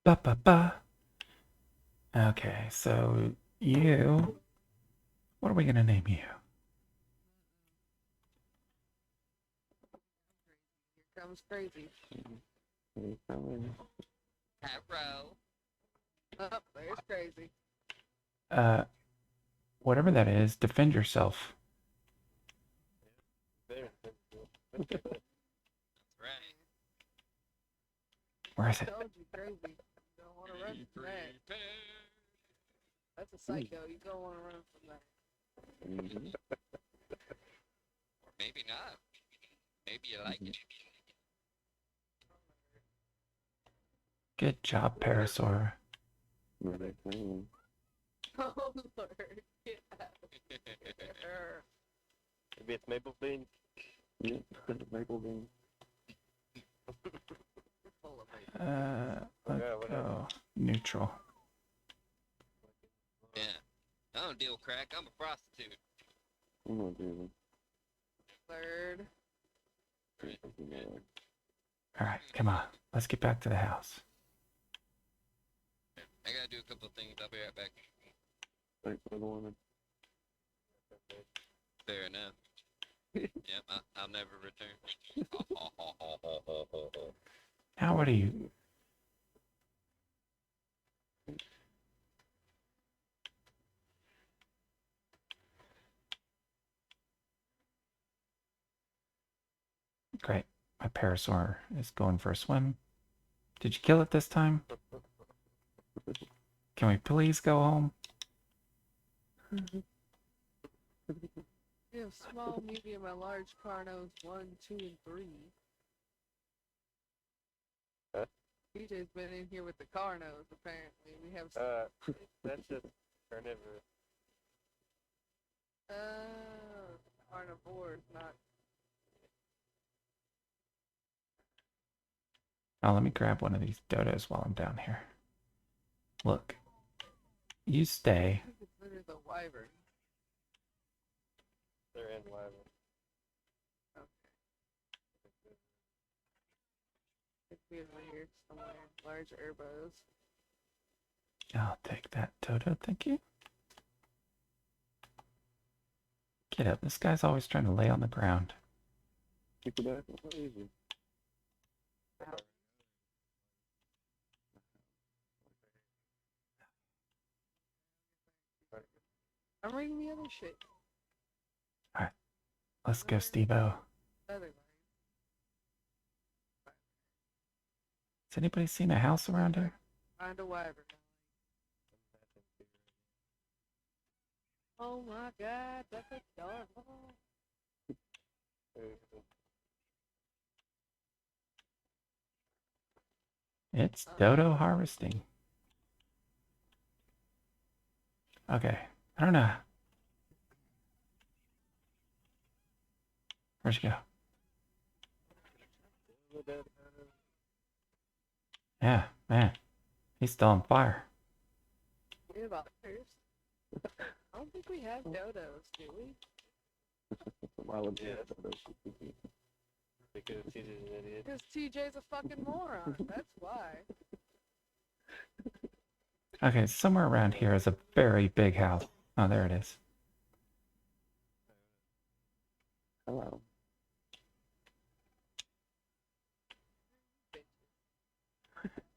[SPEAKER 1] Ba ba ba. Okay, so you... What are we gonna name you?
[SPEAKER 2] Here comes crazy.
[SPEAKER 3] Arrow.
[SPEAKER 2] Oh, there's crazy.
[SPEAKER 1] Whatever that is, defend yourself.
[SPEAKER 4] There.
[SPEAKER 1] Where is it?
[SPEAKER 2] Told you, crazy. You don't want to run from that. That's a psycho. You don't want to run from that.
[SPEAKER 3] Mm-hmm.
[SPEAKER 5] Or maybe not. Maybe you like it.
[SPEAKER 1] Good job, Parasaur.
[SPEAKER 3] Where they playing?
[SPEAKER 2] Oh Lord, get out of here.
[SPEAKER 4] Maybe it's maple bean.
[SPEAKER 3] Yep, maple bean.
[SPEAKER 2] Full of it.
[SPEAKER 1] Let's go neutral.
[SPEAKER 5] Yeah. I don't deal crack. I'm a prostitute.
[SPEAKER 3] I'm not doing
[SPEAKER 2] Third.
[SPEAKER 3] it.
[SPEAKER 1] All right, come on. Let's get back to the house.
[SPEAKER 5] I gotta do a couple of things. I'll be right back.
[SPEAKER 3] Thanks for the warning.
[SPEAKER 5] Fair enough. Yep, I'll never return.
[SPEAKER 1] Now what are you? Great. My Parasaur is going for a swim. Did you kill it this time? Can we please go home?
[SPEAKER 2] We have small, medium, and large carnos 1, 2, and 3.
[SPEAKER 4] Huh?
[SPEAKER 2] PJ's been in here with the carnos, apparently. We have
[SPEAKER 4] That's just carnivorous.
[SPEAKER 2] carnivores, not.
[SPEAKER 1] Oh, let me grab one of these Dodos while I'm down here. Look. You stay.
[SPEAKER 2] I think it's literally the wyvern.
[SPEAKER 4] They're in wyvern.
[SPEAKER 2] It's be over here somewhere. Large herbos.
[SPEAKER 1] I'll take that Dodo, thank you. Get up. This guy's always trying to lay on the ground.
[SPEAKER 3] Pick it back. What is it?
[SPEAKER 2] I'm reading the other shit.
[SPEAKER 1] Let's go, Steveo.
[SPEAKER 2] Other line.
[SPEAKER 1] Has anybody seen a house around here?
[SPEAKER 2] Find a wyvern. Oh my god, that's adorable.
[SPEAKER 1] It's Dodo harvesting. Okay. I don't know. Where'd you go? Yeah, man. He's still on fire.
[SPEAKER 2] What about first? I don't think we have dodos, do we?
[SPEAKER 3] Why would you
[SPEAKER 4] Yeah.
[SPEAKER 3] have those?
[SPEAKER 4] Because he's an idiot.
[SPEAKER 2] Because TJ's a fucking moron. That's why.
[SPEAKER 1] Okay, somewhere around here is a very big house. Oh, there it is.
[SPEAKER 3] Hello.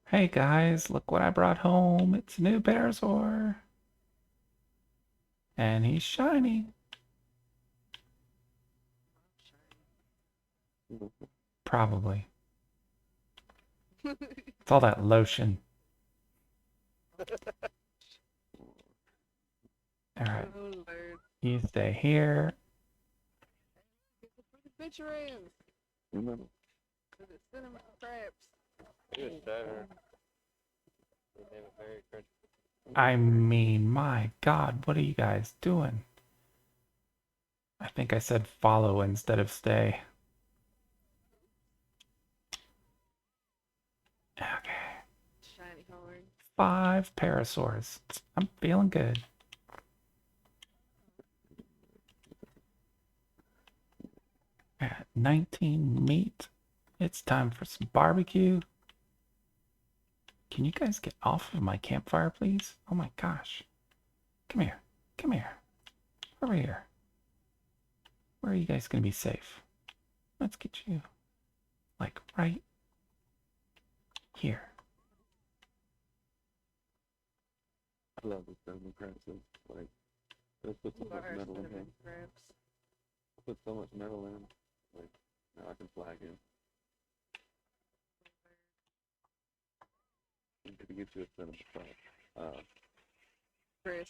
[SPEAKER 1] Hey guys, look what I brought home. It's a new Parasaur. And he's shiny. Probably. It's all that lotion. Alright,
[SPEAKER 2] Oh lord.
[SPEAKER 1] you stay here.
[SPEAKER 2] Get the pretty picture ends.
[SPEAKER 3] Remember?
[SPEAKER 2] For the cinnamon crabs.
[SPEAKER 4] He was better. They have a very crunchy.
[SPEAKER 1] I mean, my God, what are you guys doing? I think I said follow instead of stay. Okay.
[SPEAKER 2] Shiny horn.
[SPEAKER 1] 5 Parasaurs. I'm feeling good. At 19 meat. It's time for some barbecue. Can you guys get off of my campfire, please? Oh my gosh. Come here. Come here. Over here. Where are you guys going to be safe? Let's get you, like, right here.
[SPEAKER 3] I love this cinnamon crabs. Like, let's put so much
[SPEAKER 2] Our
[SPEAKER 3] metal in
[SPEAKER 2] cinnamon
[SPEAKER 3] him.
[SPEAKER 2] crabs.
[SPEAKER 3] Put so much metal in. Like, now I can flag him. get you a cinnamon crab.
[SPEAKER 2] Chris.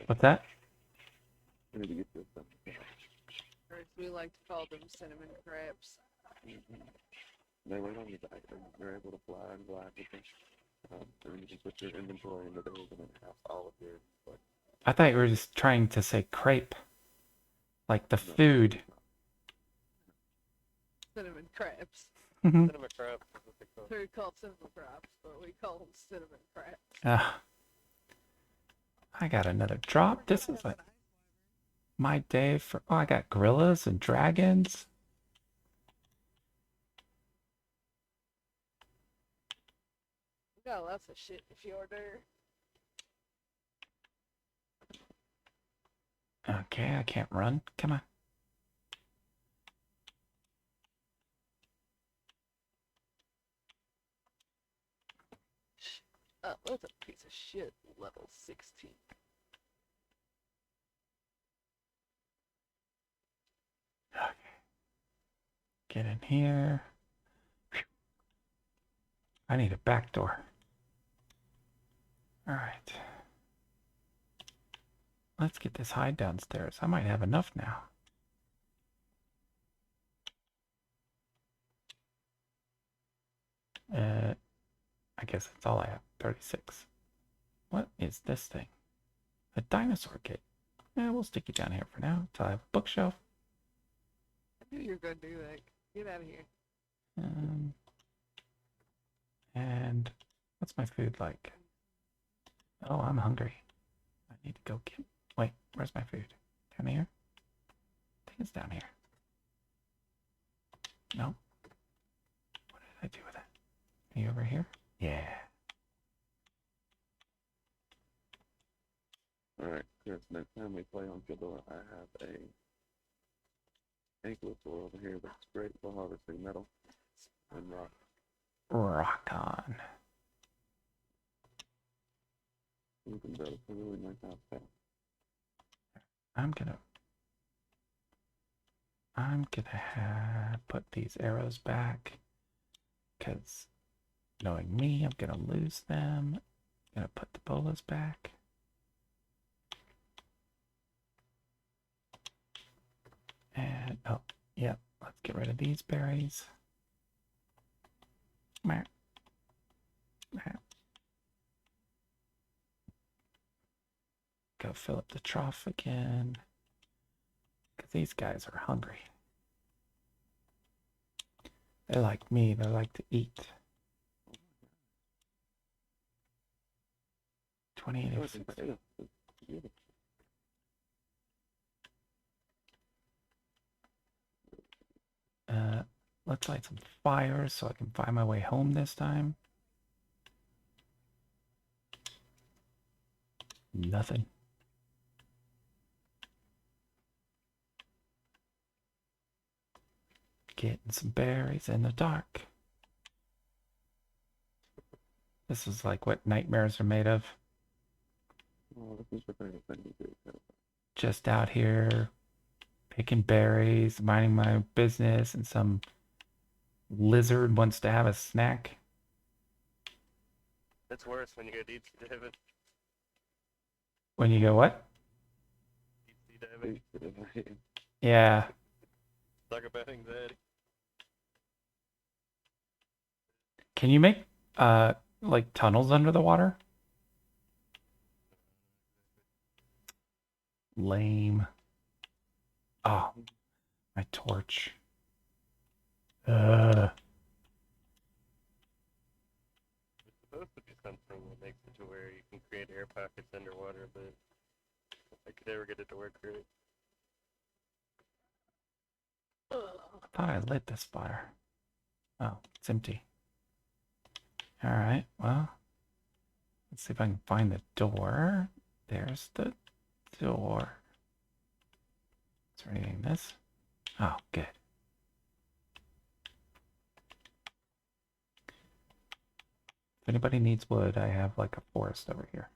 [SPEAKER 1] What's that?
[SPEAKER 3] We need to get you a cinnamon crab.
[SPEAKER 2] Chris, we like to call them cinnamon crabs.
[SPEAKER 3] They wait on your back, and you're able to fly and glide with them. And you can put your inventory into those and then have all of your, like,
[SPEAKER 1] I thought you were just trying to say crepe. Like the
[SPEAKER 3] no,
[SPEAKER 1] food.
[SPEAKER 2] Cinnamon crabs.
[SPEAKER 4] Cinnamon crab is what they call it.
[SPEAKER 2] They're called cinnamon crabs, but we call them cinnamon crabs.
[SPEAKER 1] I got another drop. This is like my day for. Oh, I got gorillas and dragons.
[SPEAKER 2] We got lots of shit if you order.
[SPEAKER 1] Okay, I can't run. Come on.
[SPEAKER 2] Oh, that's a piece of shit. Level 16.
[SPEAKER 1] Okay. Get in here. Whew. I need a back door. All right. Let's get this hide downstairs. I might have enough now. I guess that's all I have. 36. What is this thing? A dinosaur kit. Yeah, we'll stick you down here for now until I have a bookshelf.
[SPEAKER 2] I knew you were gonna do that. Get out of here.
[SPEAKER 1] And what's my food like? Oh, I'm hungry. I need to go get. Wait, where's my food? Down here? I think it's down here. No. What did I do with it? Are you over here? Yeah.
[SPEAKER 3] Alright, Chris, next time we play on Dodo, I have a anklet tool over here that's great for harvesting metal and rock.
[SPEAKER 1] Rock on.
[SPEAKER 3] You can build a really nice house there.
[SPEAKER 1] I'm gonna put these arrows back because knowing me, I'm gonna lose them. I'm gonna put the bolas back. And oh, yeah, let's get rid of these berries. Meh. Meh. Go fill up the trough again. Because these guys are hungry. They're like me, they like to eat. 28
[SPEAKER 3] Oh,
[SPEAKER 1] of
[SPEAKER 3] it's
[SPEAKER 1] 60.
[SPEAKER 3] potato. It's beautiful.
[SPEAKER 1] Let's light some fires so I can find my way home this time. Nothing. Getting some berries in the dark. This is like what nightmares are made of.
[SPEAKER 3] Oh, this is the kind of thing we do.
[SPEAKER 1] Just out here picking berries, minding my business, and some lizard wants to have a snack.
[SPEAKER 4] It's worse when you go deep sea diving.
[SPEAKER 1] When you go what?
[SPEAKER 4] Deep sea diving.
[SPEAKER 1] Yeah.
[SPEAKER 4] Talk about anxiety.
[SPEAKER 1] Can you make like tunnels under the water? Lame. Oh, my torch.
[SPEAKER 4] It's supposed to be something that makes it to where you can create air pockets underwater, but I could never get it to work right.
[SPEAKER 1] I thought I lit this fire. Oh, it's empty. All right, well, let's see if I can find the door. There's the door. Is there anything in this? Oh, good. If anybody needs wood, I have like a forest over here.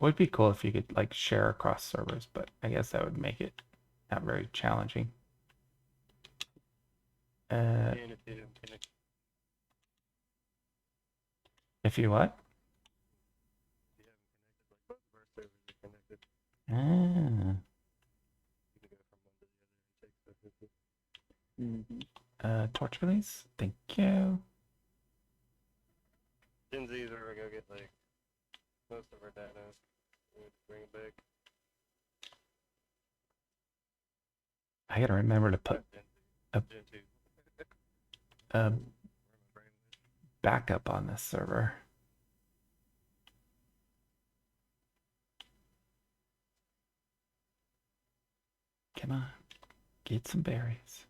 [SPEAKER 1] Would be cool if you could like share across servers, but I guess that would make it not very challenging.
[SPEAKER 4] And if you,
[SPEAKER 1] If you what?
[SPEAKER 4] If you haven't connected, like both of our servers are connected.
[SPEAKER 1] Ah.
[SPEAKER 4] You can go from one to the other and take stuff with you.
[SPEAKER 1] Torch release. Thank you.
[SPEAKER 4] Genzi's where we go get like most of our data. We have to bring it back.
[SPEAKER 1] I gotta remember to put
[SPEAKER 4] Gen
[SPEAKER 1] a-
[SPEAKER 4] 2.
[SPEAKER 1] a
[SPEAKER 4] Where my brain went.
[SPEAKER 1] backup on this server. Come on. Get some berries.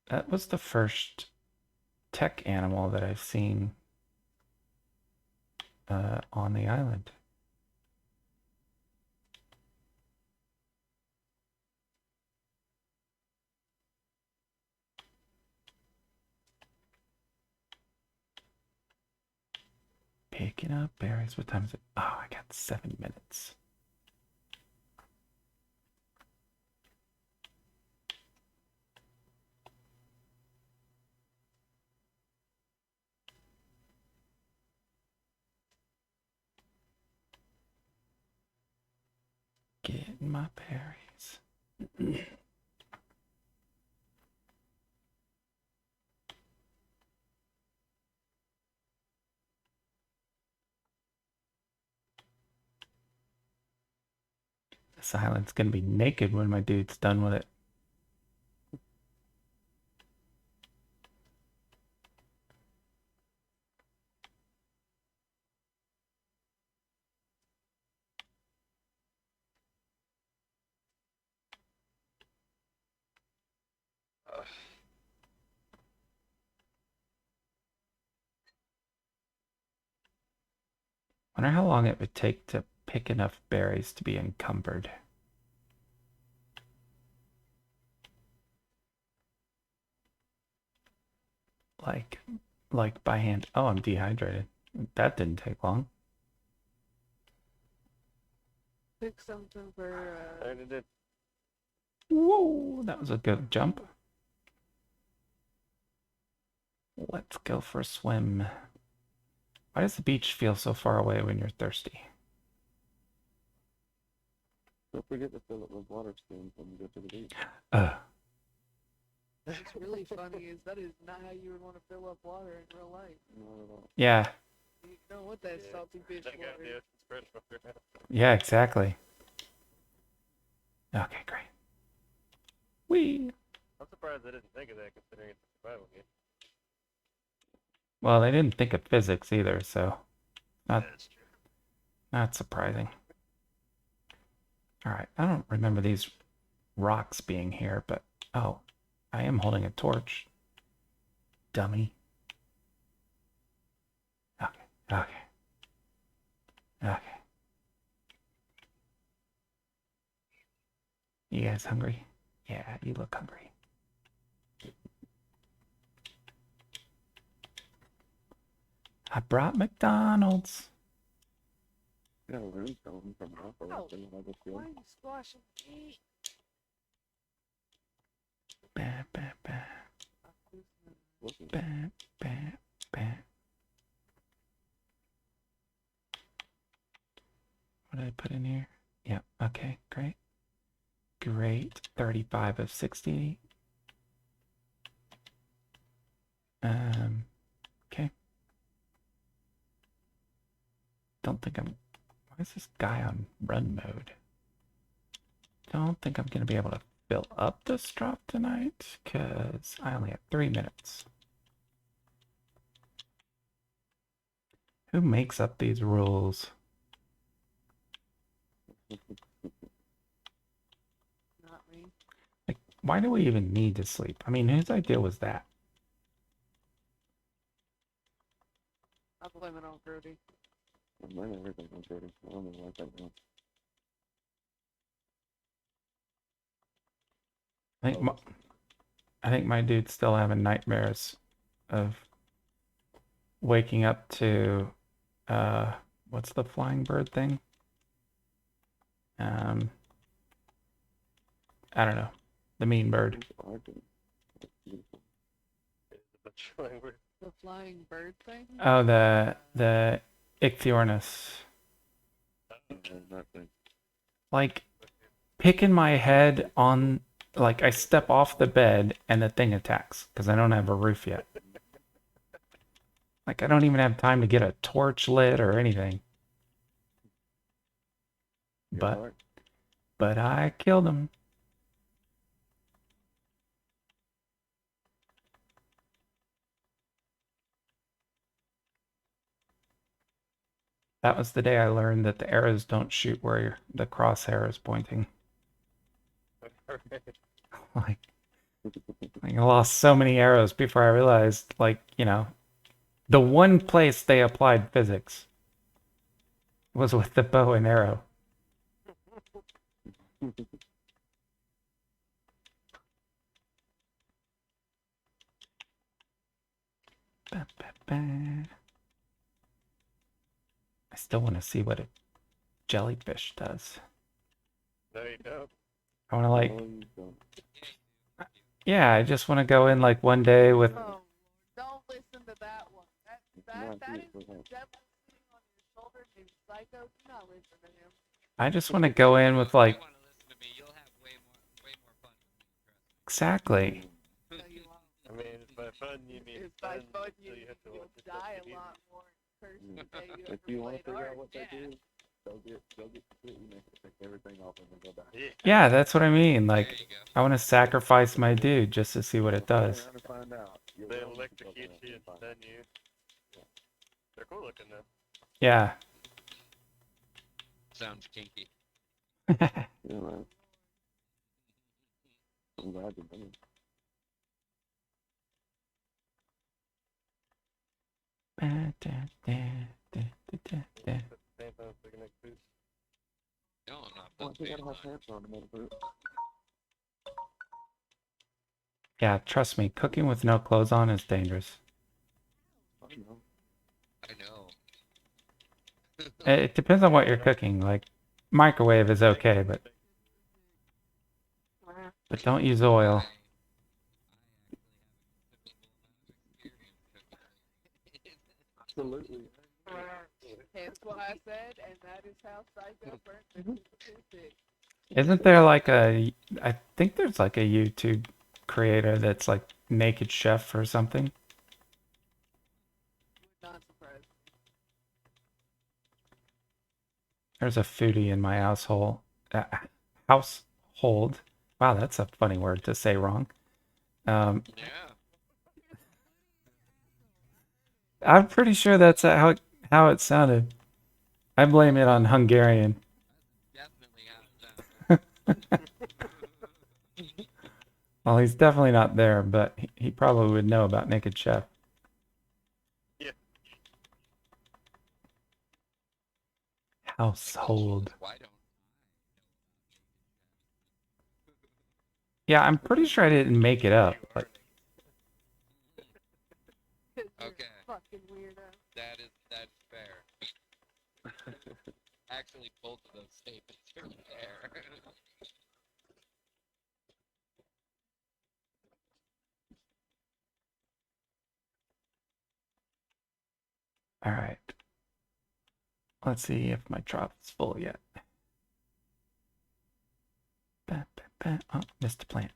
[SPEAKER 1] That was the first tech animal that I've seen on the island. Picking up berries. What time is it? Oh, I got 7 minutes. Getting my berries. This island's gonna be naked when my dude's done with it. Wonder how long it would take to pick enough berries to be encumbered. Like by hand. Oh, I'm dehydrated. That didn't take long.
[SPEAKER 2] Pick something for,
[SPEAKER 4] I already did.
[SPEAKER 1] Whoa, that was a good jump. Let's go for a swim. Why does the beach feel so far away when you're thirsty?
[SPEAKER 3] Don't forget to fill it with water spoons when you go to the beach.
[SPEAKER 2] what's really funny is that is not how you would want to fill up water in real life.
[SPEAKER 3] Not at all.
[SPEAKER 1] Yeah,
[SPEAKER 2] You don't want that
[SPEAKER 4] Yeah,
[SPEAKER 2] salty fish
[SPEAKER 4] Check out the
[SPEAKER 2] water.
[SPEAKER 4] ocean's fresh water.
[SPEAKER 1] yeah, exactly. Okay, great. Whee!
[SPEAKER 4] I'm surprised they didn't think of that considering it's a survival game.
[SPEAKER 1] Well, they didn't think of physics either, so not
[SPEAKER 4] That's true.
[SPEAKER 1] not surprising. All right, I don't remember these rocks being here, but oh, I am holding a torch. Dummy. Okay, okay, okay. You guys hungry? Yeah, you look hungry. I brought McDonald's.
[SPEAKER 3] Got a room stone from Apple.
[SPEAKER 2] Oh,
[SPEAKER 3] So I just feel
[SPEAKER 2] Why are you squashing me?
[SPEAKER 1] Bah, bah, bah,
[SPEAKER 3] looking.
[SPEAKER 1] bah, bah, bah. What did I put in here? Yeah, okay, great. Great. 35 of 60. Okay. Don't think I'm... Why is this guy on run mode? Don't think I'm going to be able to fill up this drop tonight, because I only have 3 minutes. Who makes up these rules?
[SPEAKER 2] Not me.
[SPEAKER 1] Like, why do we even need to sleep? I mean, whose idea was that?
[SPEAKER 2] I blame it on Grody.
[SPEAKER 3] I'm learning everything from Jordan. I don't know why that now.
[SPEAKER 1] I think my dude's still having nightmares of waking up to what's the flying bird thing? I don't know. The mean bird.
[SPEAKER 3] Ark and- that's beautiful.
[SPEAKER 4] It's a bunch of language.
[SPEAKER 2] The flying bird thing?
[SPEAKER 1] Oh, the Ichthyornis.
[SPEAKER 3] Yeah, nothing.
[SPEAKER 1] Like, picking my head on, like, I step off the bed and the thing attacks because I don't have a roof yet. Like, I don't even have time to get a torch lit or anything.
[SPEAKER 3] Yeah,
[SPEAKER 1] But
[SPEAKER 3] Ark.
[SPEAKER 1] but I killed him. That was the day I learned that the arrows don't shoot where the crosshair is pointing. Like, I lost so many arrows before I realized, like, you know, the one place they applied physics was with the bow and arrow. Ba, ba, ba. I still want to see what a jellyfish does.
[SPEAKER 4] No, you don't.
[SPEAKER 1] I want to, like,
[SPEAKER 3] No, you don't.
[SPEAKER 1] yeah, I just want to go in, like, one day with,
[SPEAKER 2] Oh, don't listen to that one.
[SPEAKER 3] Not
[SPEAKER 2] That
[SPEAKER 3] here
[SPEAKER 2] is
[SPEAKER 3] for
[SPEAKER 2] the
[SPEAKER 3] that.
[SPEAKER 2] devil sitting on your shoulder named Psycho. Do not listen to him.
[SPEAKER 1] I just want to go in with, like,
[SPEAKER 5] You want to listen to me? You'll have way more fun with me.
[SPEAKER 1] exactly.
[SPEAKER 2] No, you won't.
[SPEAKER 4] I mean, it's by fun you mean
[SPEAKER 2] It's by fun
[SPEAKER 4] so you have to
[SPEAKER 2] you'll
[SPEAKER 4] watch the stuff
[SPEAKER 2] die
[SPEAKER 4] you
[SPEAKER 2] a
[SPEAKER 4] need.
[SPEAKER 2] lot more in person
[SPEAKER 3] Mm.
[SPEAKER 2] than you
[SPEAKER 3] If
[SPEAKER 2] ever
[SPEAKER 3] you want to
[SPEAKER 2] played
[SPEAKER 3] figure
[SPEAKER 2] Ark.
[SPEAKER 3] out what
[SPEAKER 2] Yeah.
[SPEAKER 3] they do, go get completely naked, take everything off, and then go back.
[SPEAKER 4] Yeah.
[SPEAKER 1] Yeah, that's what I mean.
[SPEAKER 5] There
[SPEAKER 1] Like,
[SPEAKER 5] you go.
[SPEAKER 1] I want to sacrifice my dude just to see what it
[SPEAKER 3] Go
[SPEAKER 1] does.
[SPEAKER 3] around and find out. You'll
[SPEAKER 4] They
[SPEAKER 3] go and
[SPEAKER 4] electrocute
[SPEAKER 3] go around
[SPEAKER 4] you
[SPEAKER 3] and
[SPEAKER 4] and
[SPEAKER 3] find
[SPEAKER 4] stun you. They're cool looking though.
[SPEAKER 1] Yeah.
[SPEAKER 5] Sounds kinky.
[SPEAKER 3] out. Yeah, man. I'm glad you done it.
[SPEAKER 4] Same time picking up boots.
[SPEAKER 5] No, I'm not
[SPEAKER 3] Well, I
[SPEAKER 5] done
[SPEAKER 3] think I
[SPEAKER 5] paying
[SPEAKER 3] don't have
[SPEAKER 5] mine.
[SPEAKER 3] pants on to make boot.
[SPEAKER 1] Yeah, trust me, cooking with no clothes on is dangerous.
[SPEAKER 3] I don't know.
[SPEAKER 5] I know.
[SPEAKER 1] It depends on what you're cooking. Like, microwave is okay, but don't use oil.
[SPEAKER 3] Absolutely.
[SPEAKER 2] Hence what I said, and that is how Psycho burnt the toothpick.
[SPEAKER 1] Isn't there like a, I think there's like a YouTube creator that's like naked chef or something.
[SPEAKER 2] Would not surprise me.
[SPEAKER 1] There's a foodie in my household. Household. Wow, that's a funny word to say wrong.
[SPEAKER 5] Yeah.
[SPEAKER 1] I'm pretty sure that's how it sounded. I blame it on Hungarian.
[SPEAKER 5] Definitely how it sounds.
[SPEAKER 1] Well, he's definitely not there, but he probably would know about Naked Chef.
[SPEAKER 4] Yeah.
[SPEAKER 1] Household.
[SPEAKER 5] Why don't
[SPEAKER 1] Yeah, I'm pretty sure I didn't make it up. But
[SPEAKER 2] 'Cause you're
[SPEAKER 5] Okay.
[SPEAKER 2] a fucking weirdo.
[SPEAKER 5] that's fair. Actually, both of those statements are fair.
[SPEAKER 1] all right. Let's see if my drop is full yet. Oh, missed a plant.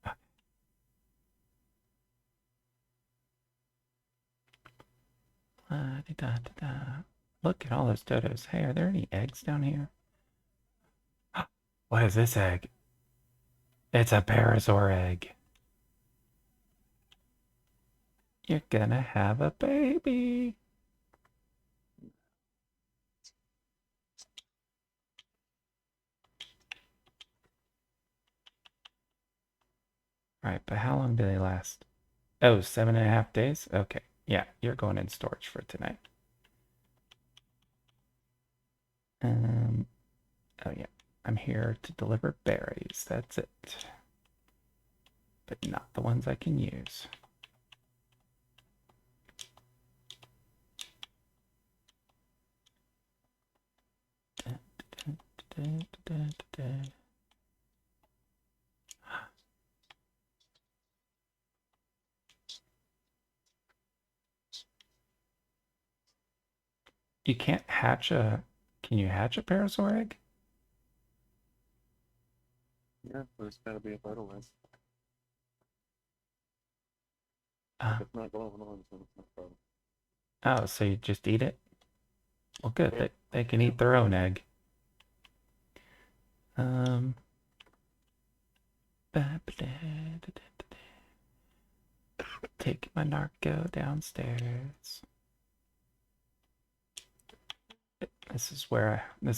[SPEAKER 1] Okay. La-di-da-da-da. Look at all those dodos. Hey, are there any eggs down here? What is this egg? It's a Parasaur egg. You're gonna have a baby. All right, but how long do they last? Oh, 7.5 days? Okay. Yeah, you're going in storage for tonight. Oh yeah. I'm here to deliver berries. That's it. But not the ones I can use. You can't hatch a... Can you hatch a parasaur egg?
[SPEAKER 3] Yeah, but it's gotta be a fertilizer.
[SPEAKER 1] Uh,
[SPEAKER 3] If it's not glowing on, then it's not fertile.
[SPEAKER 1] oh, so you just eat it? Well, good.
[SPEAKER 4] Yeah.
[SPEAKER 1] They can eat their own egg. Um... Take my narco downstairs. This is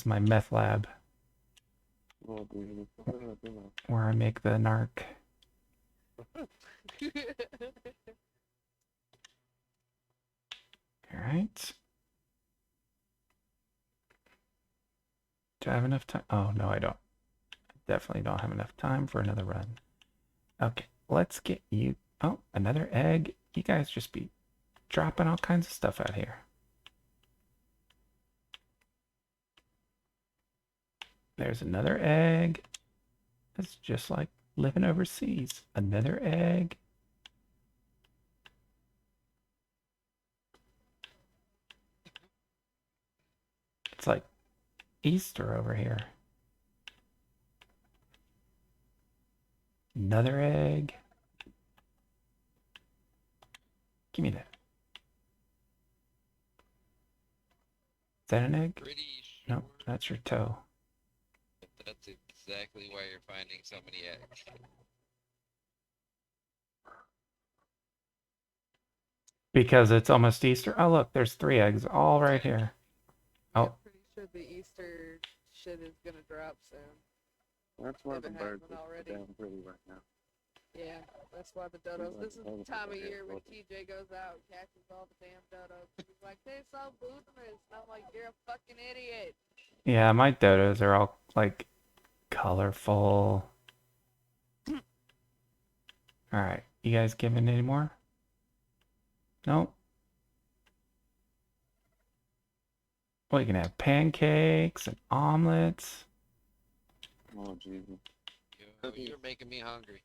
[SPEAKER 1] my meth lab
[SPEAKER 3] Well, dude,
[SPEAKER 1] where I make the narc. All right. Do I have enough time? Oh, no, I don't. I definitely don't have enough time for another run. Okay, let's get you... Oh, another egg. You guys just be dropping all kinds of stuff out here. There's another egg. It's just like living overseas. Another egg. It's like Easter over here. Another egg. Give me that. Is that an egg?
[SPEAKER 5] Pretty
[SPEAKER 1] No,
[SPEAKER 5] sure
[SPEAKER 1] that's your toe.
[SPEAKER 5] that's exactly why you're finding so many eggs.
[SPEAKER 1] Because it's almost Easter. Oh, look, there's 3 eggs all right here.
[SPEAKER 2] I'm
[SPEAKER 1] Oh,
[SPEAKER 2] pretty sure the Easter shit is gonna drop soon.
[SPEAKER 3] that's why
[SPEAKER 2] If
[SPEAKER 3] the
[SPEAKER 2] it
[SPEAKER 3] birds
[SPEAKER 2] hasn't
[SPEAKER 3] are
[SPEAKER 2] already.
[SPEAKER 3] damn pretty right now.
[SPEAKER 2] Yeah, that's why the dodos. This is the
[SPEAKER 3] Dodos
[SPEAKER 2] time
[SPEAKER 3] over
[SPEAKER 2] of
[SPEAKER 3] here,
[SPEAKER 2] year when
[SPEAKER 3] look.
[SPEAKER 2] TJ goes out and catches all the damn dodos. He's like, they're so boomerous. And I'm like, you're a fucking idiot.
[SPEAKER 1] yeah, my dodos are all like colorful. All right, you guys giving any more? No? Well, you can have pancakes and omelets.
[SPEAKER 3] Oh, Jesus.
[SPEAKER 5] You're making me hungry.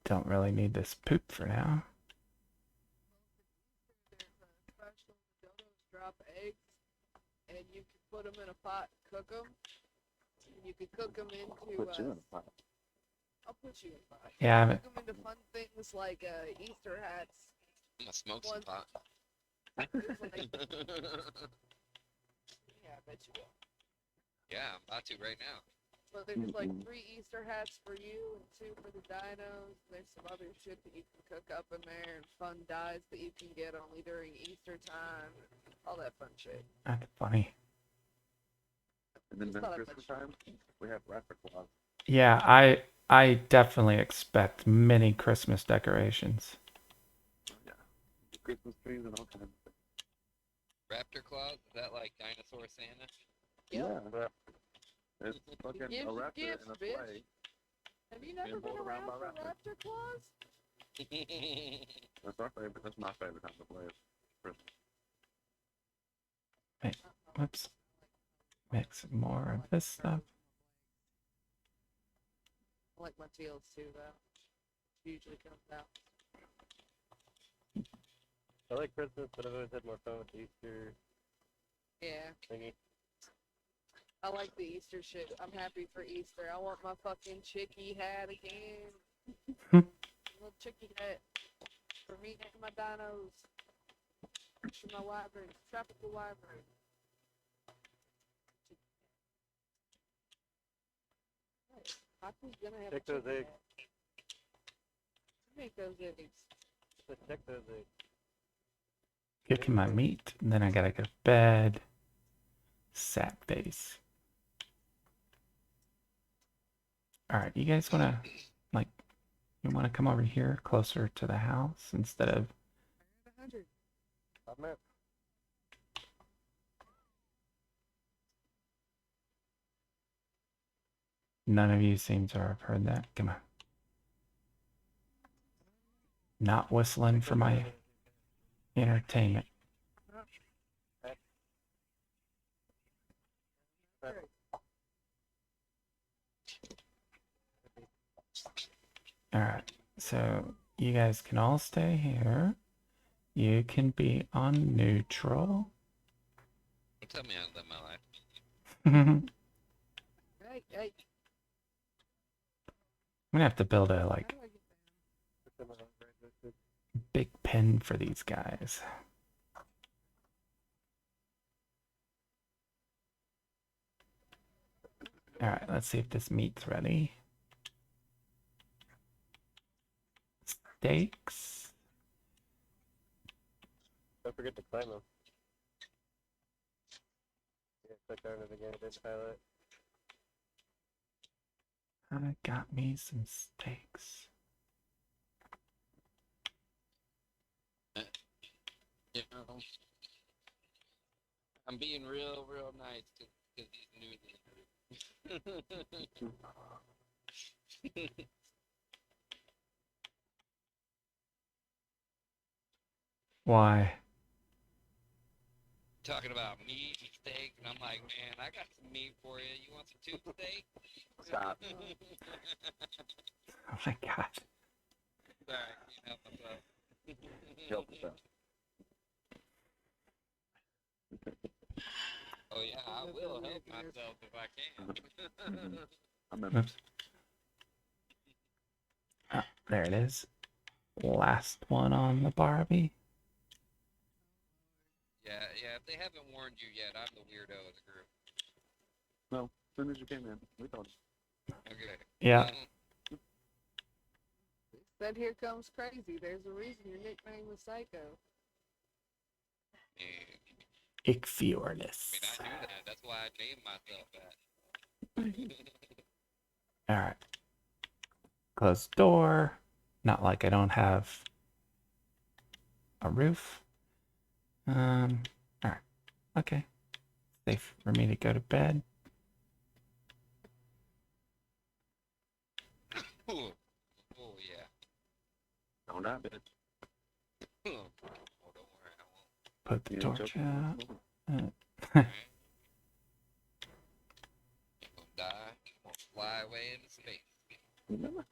[SPEAKER 1] Don't really need this poop for now.
[SPEAKER 2] There's a special dodos drop eggs, and you can put them in a pot and cook them. And you can cook them into.
[SPEAKER 3] Put you in a pot.
[SPEAKER 2] I'll put you in a pot.
[SPEAKER 1] Yeah,
[SPEAKER 2] Cook them into fun things like Easter hats.
[SPEAKER 5] I'm gonna smoke some pot.
[SPEAKER 2] This one they- yeah, I bet you will.
[SPEAKER 5] Yeah, I'm about to right now.
[SPEAKER 2] So there's like 3 Easter hats for you and 2 for the dinos. There's some other shit that you can cook up in there and fun dyes that you can get only during Easter time. All that fun shit.
[SPEAKER 1] that's funny.
[SPEAKER 3] And then
[SPEAKER 2] Just
[SPEAKER 3] during
[SPEAKER 2] thought I'd
[SPEAKER 3] Christmas
[SPEAKER 2] mention
[SPEAKER 3] time, we have raptor claws.
[SPEAKER 1] Yeah, I definitely expect many Christmas decorations.
[SPEAKER 3] Oh, yeah. Christmas trees and all kinds of things.
[SPEAKER 5] Raptor claws? Is that like dinosaur Santa?
[SPEAKER 2] Yep.
[SPEAKER 3] Yeah. It's fucking
[SPEAKER 2] gives
[SPEAKER 3] a
[SPEAKER 2] you
[SPEAKER 3] raptor
[SPEAKER 2] gifts,
[SPEAKER 3] in a
[SPEAKER 2] bitch.
[SPEAKER 3] sleigh.
[SPEAKER 2] Have you never
[SPEAKER 3] Being
[SPEAKER 2] been
[SPEAKER 3] pulled around
[SPEAKER 2] around
[SPEAKER 3] by
[SPEAKER 2] for
[SPEAKER 3] raptors.
[SPEAKER 2] raptor claws?
[SPEAKER 3] That's our favorite. That's my favorite time to play is Christmas.
[SPEAKER 1] Whoops. Mix more of this stuff.
[SPEAKER 2] I like my teals too, though. Usually comes out.
[SPEAKER 4] I like Christmas, but I've always had more fun with Easter
[SPEAKER 2] Yeah,
[SPEAKER 4] thingy.
[SPEAKER 2] I like the Easter shit. I'm happy for Easter. I want my fucking chickie hat again. Little chickie hat for me and my dinos. For my wyverns, tropical wyvern. Happy's gonna have
[SPEAKER 4] Check
[SPEAKER 2] a
[SPEAKER 4] those
[SPEAKER 2] chickie
[SPEAKER 4] eggs.
[SPEAKER 2] hat. Make those eggs.
[SPEAKER 4] Just check those eggs.
[SPEAKER 1] Cooking my meat, and then I gotta go to bed. Sad face. Alright, you guys wanna, like, you wanna come over here closer to the house instead of...
[SPEAKER 2] 100.
[SPEAKER 4] I'm at
[SPEAKER 1] None of you seem to have heard that. Come on. Not whistling for my entertainment. Alright, So you guys can all stay here. You can be on neutral.
[SPEAKER 5] Don't tell me how to live my life.
[SPEAKER 1] I'm
[SPEAKER 2] Hey,
[SPEAKER 1] gonna have to build a
[SPEAKER 2] how
[SPEAKER 1] like
[SPEAKER 2] do I get down?
[SPEAKER 1] big pen for these guys. All right, let's see if this meat's ready. Steaks.
[SPEAKER 4] Don't forget to climb them. Yeah, click on it again, didn't highlight.
[SPEAKER 1] I got me some steaks.
[SPEAKER 5] You know, I'm being real nice because these new.
[SPEAKER 1] Why?
[SPEAKER 5] Talking about meat and steak, and I'm like, man, I got some meat for you. You want some tube steak?
[SPEAKER 3] Stop.
[SPEAKER 1] Oh my god.
[SPEAKER 5] Sorry, can't help myself.
[SPEAKER 3] Help yourself.
[SPEAKER 5] Oh yeah, I will help myself if I can.
[SPEAKER 3] I remember.
[SPEAKER 1] Oops. Ah, there it is. Last one on the Barbie.
[SPEAKER 5] Yeah. If they haven't warned you yet, I'm the weirdo of the group.
[SPEAKER 3] No, as soon as you came in, we told you.
[SPEAKER 5] Okay.
[SPEAKER 1] Yeah.
[SPEAKER 2] Said here comes crazy. There's a reason your nickname was Psycho.
[SPEAKER 5] I
[SPEAKER 1] Ichthyornis.
[SPEAKER 5] mean, I knew that. That's why I named myself that.
[SPEAKER 1] All right. Close the door. Not like I don't have a roof. All right. Okay. Safe for me to go to bed.
[SPEAKER 5] Oh yeah.
[SPEAKER 3] Don't die, bitch.
[SPEAKER 5] Oh, don't worry, I won't.
[SPEAKER 1] Put the
[SPEAKER 3] You
[SPEAKER 1] torch
[SPEAKER 3] joking?
[SPEAKER 1] out.
[SPEAKER 5] Alright. You gonna die. You gonna fly away into space.
[SPEAKER 3] Remember?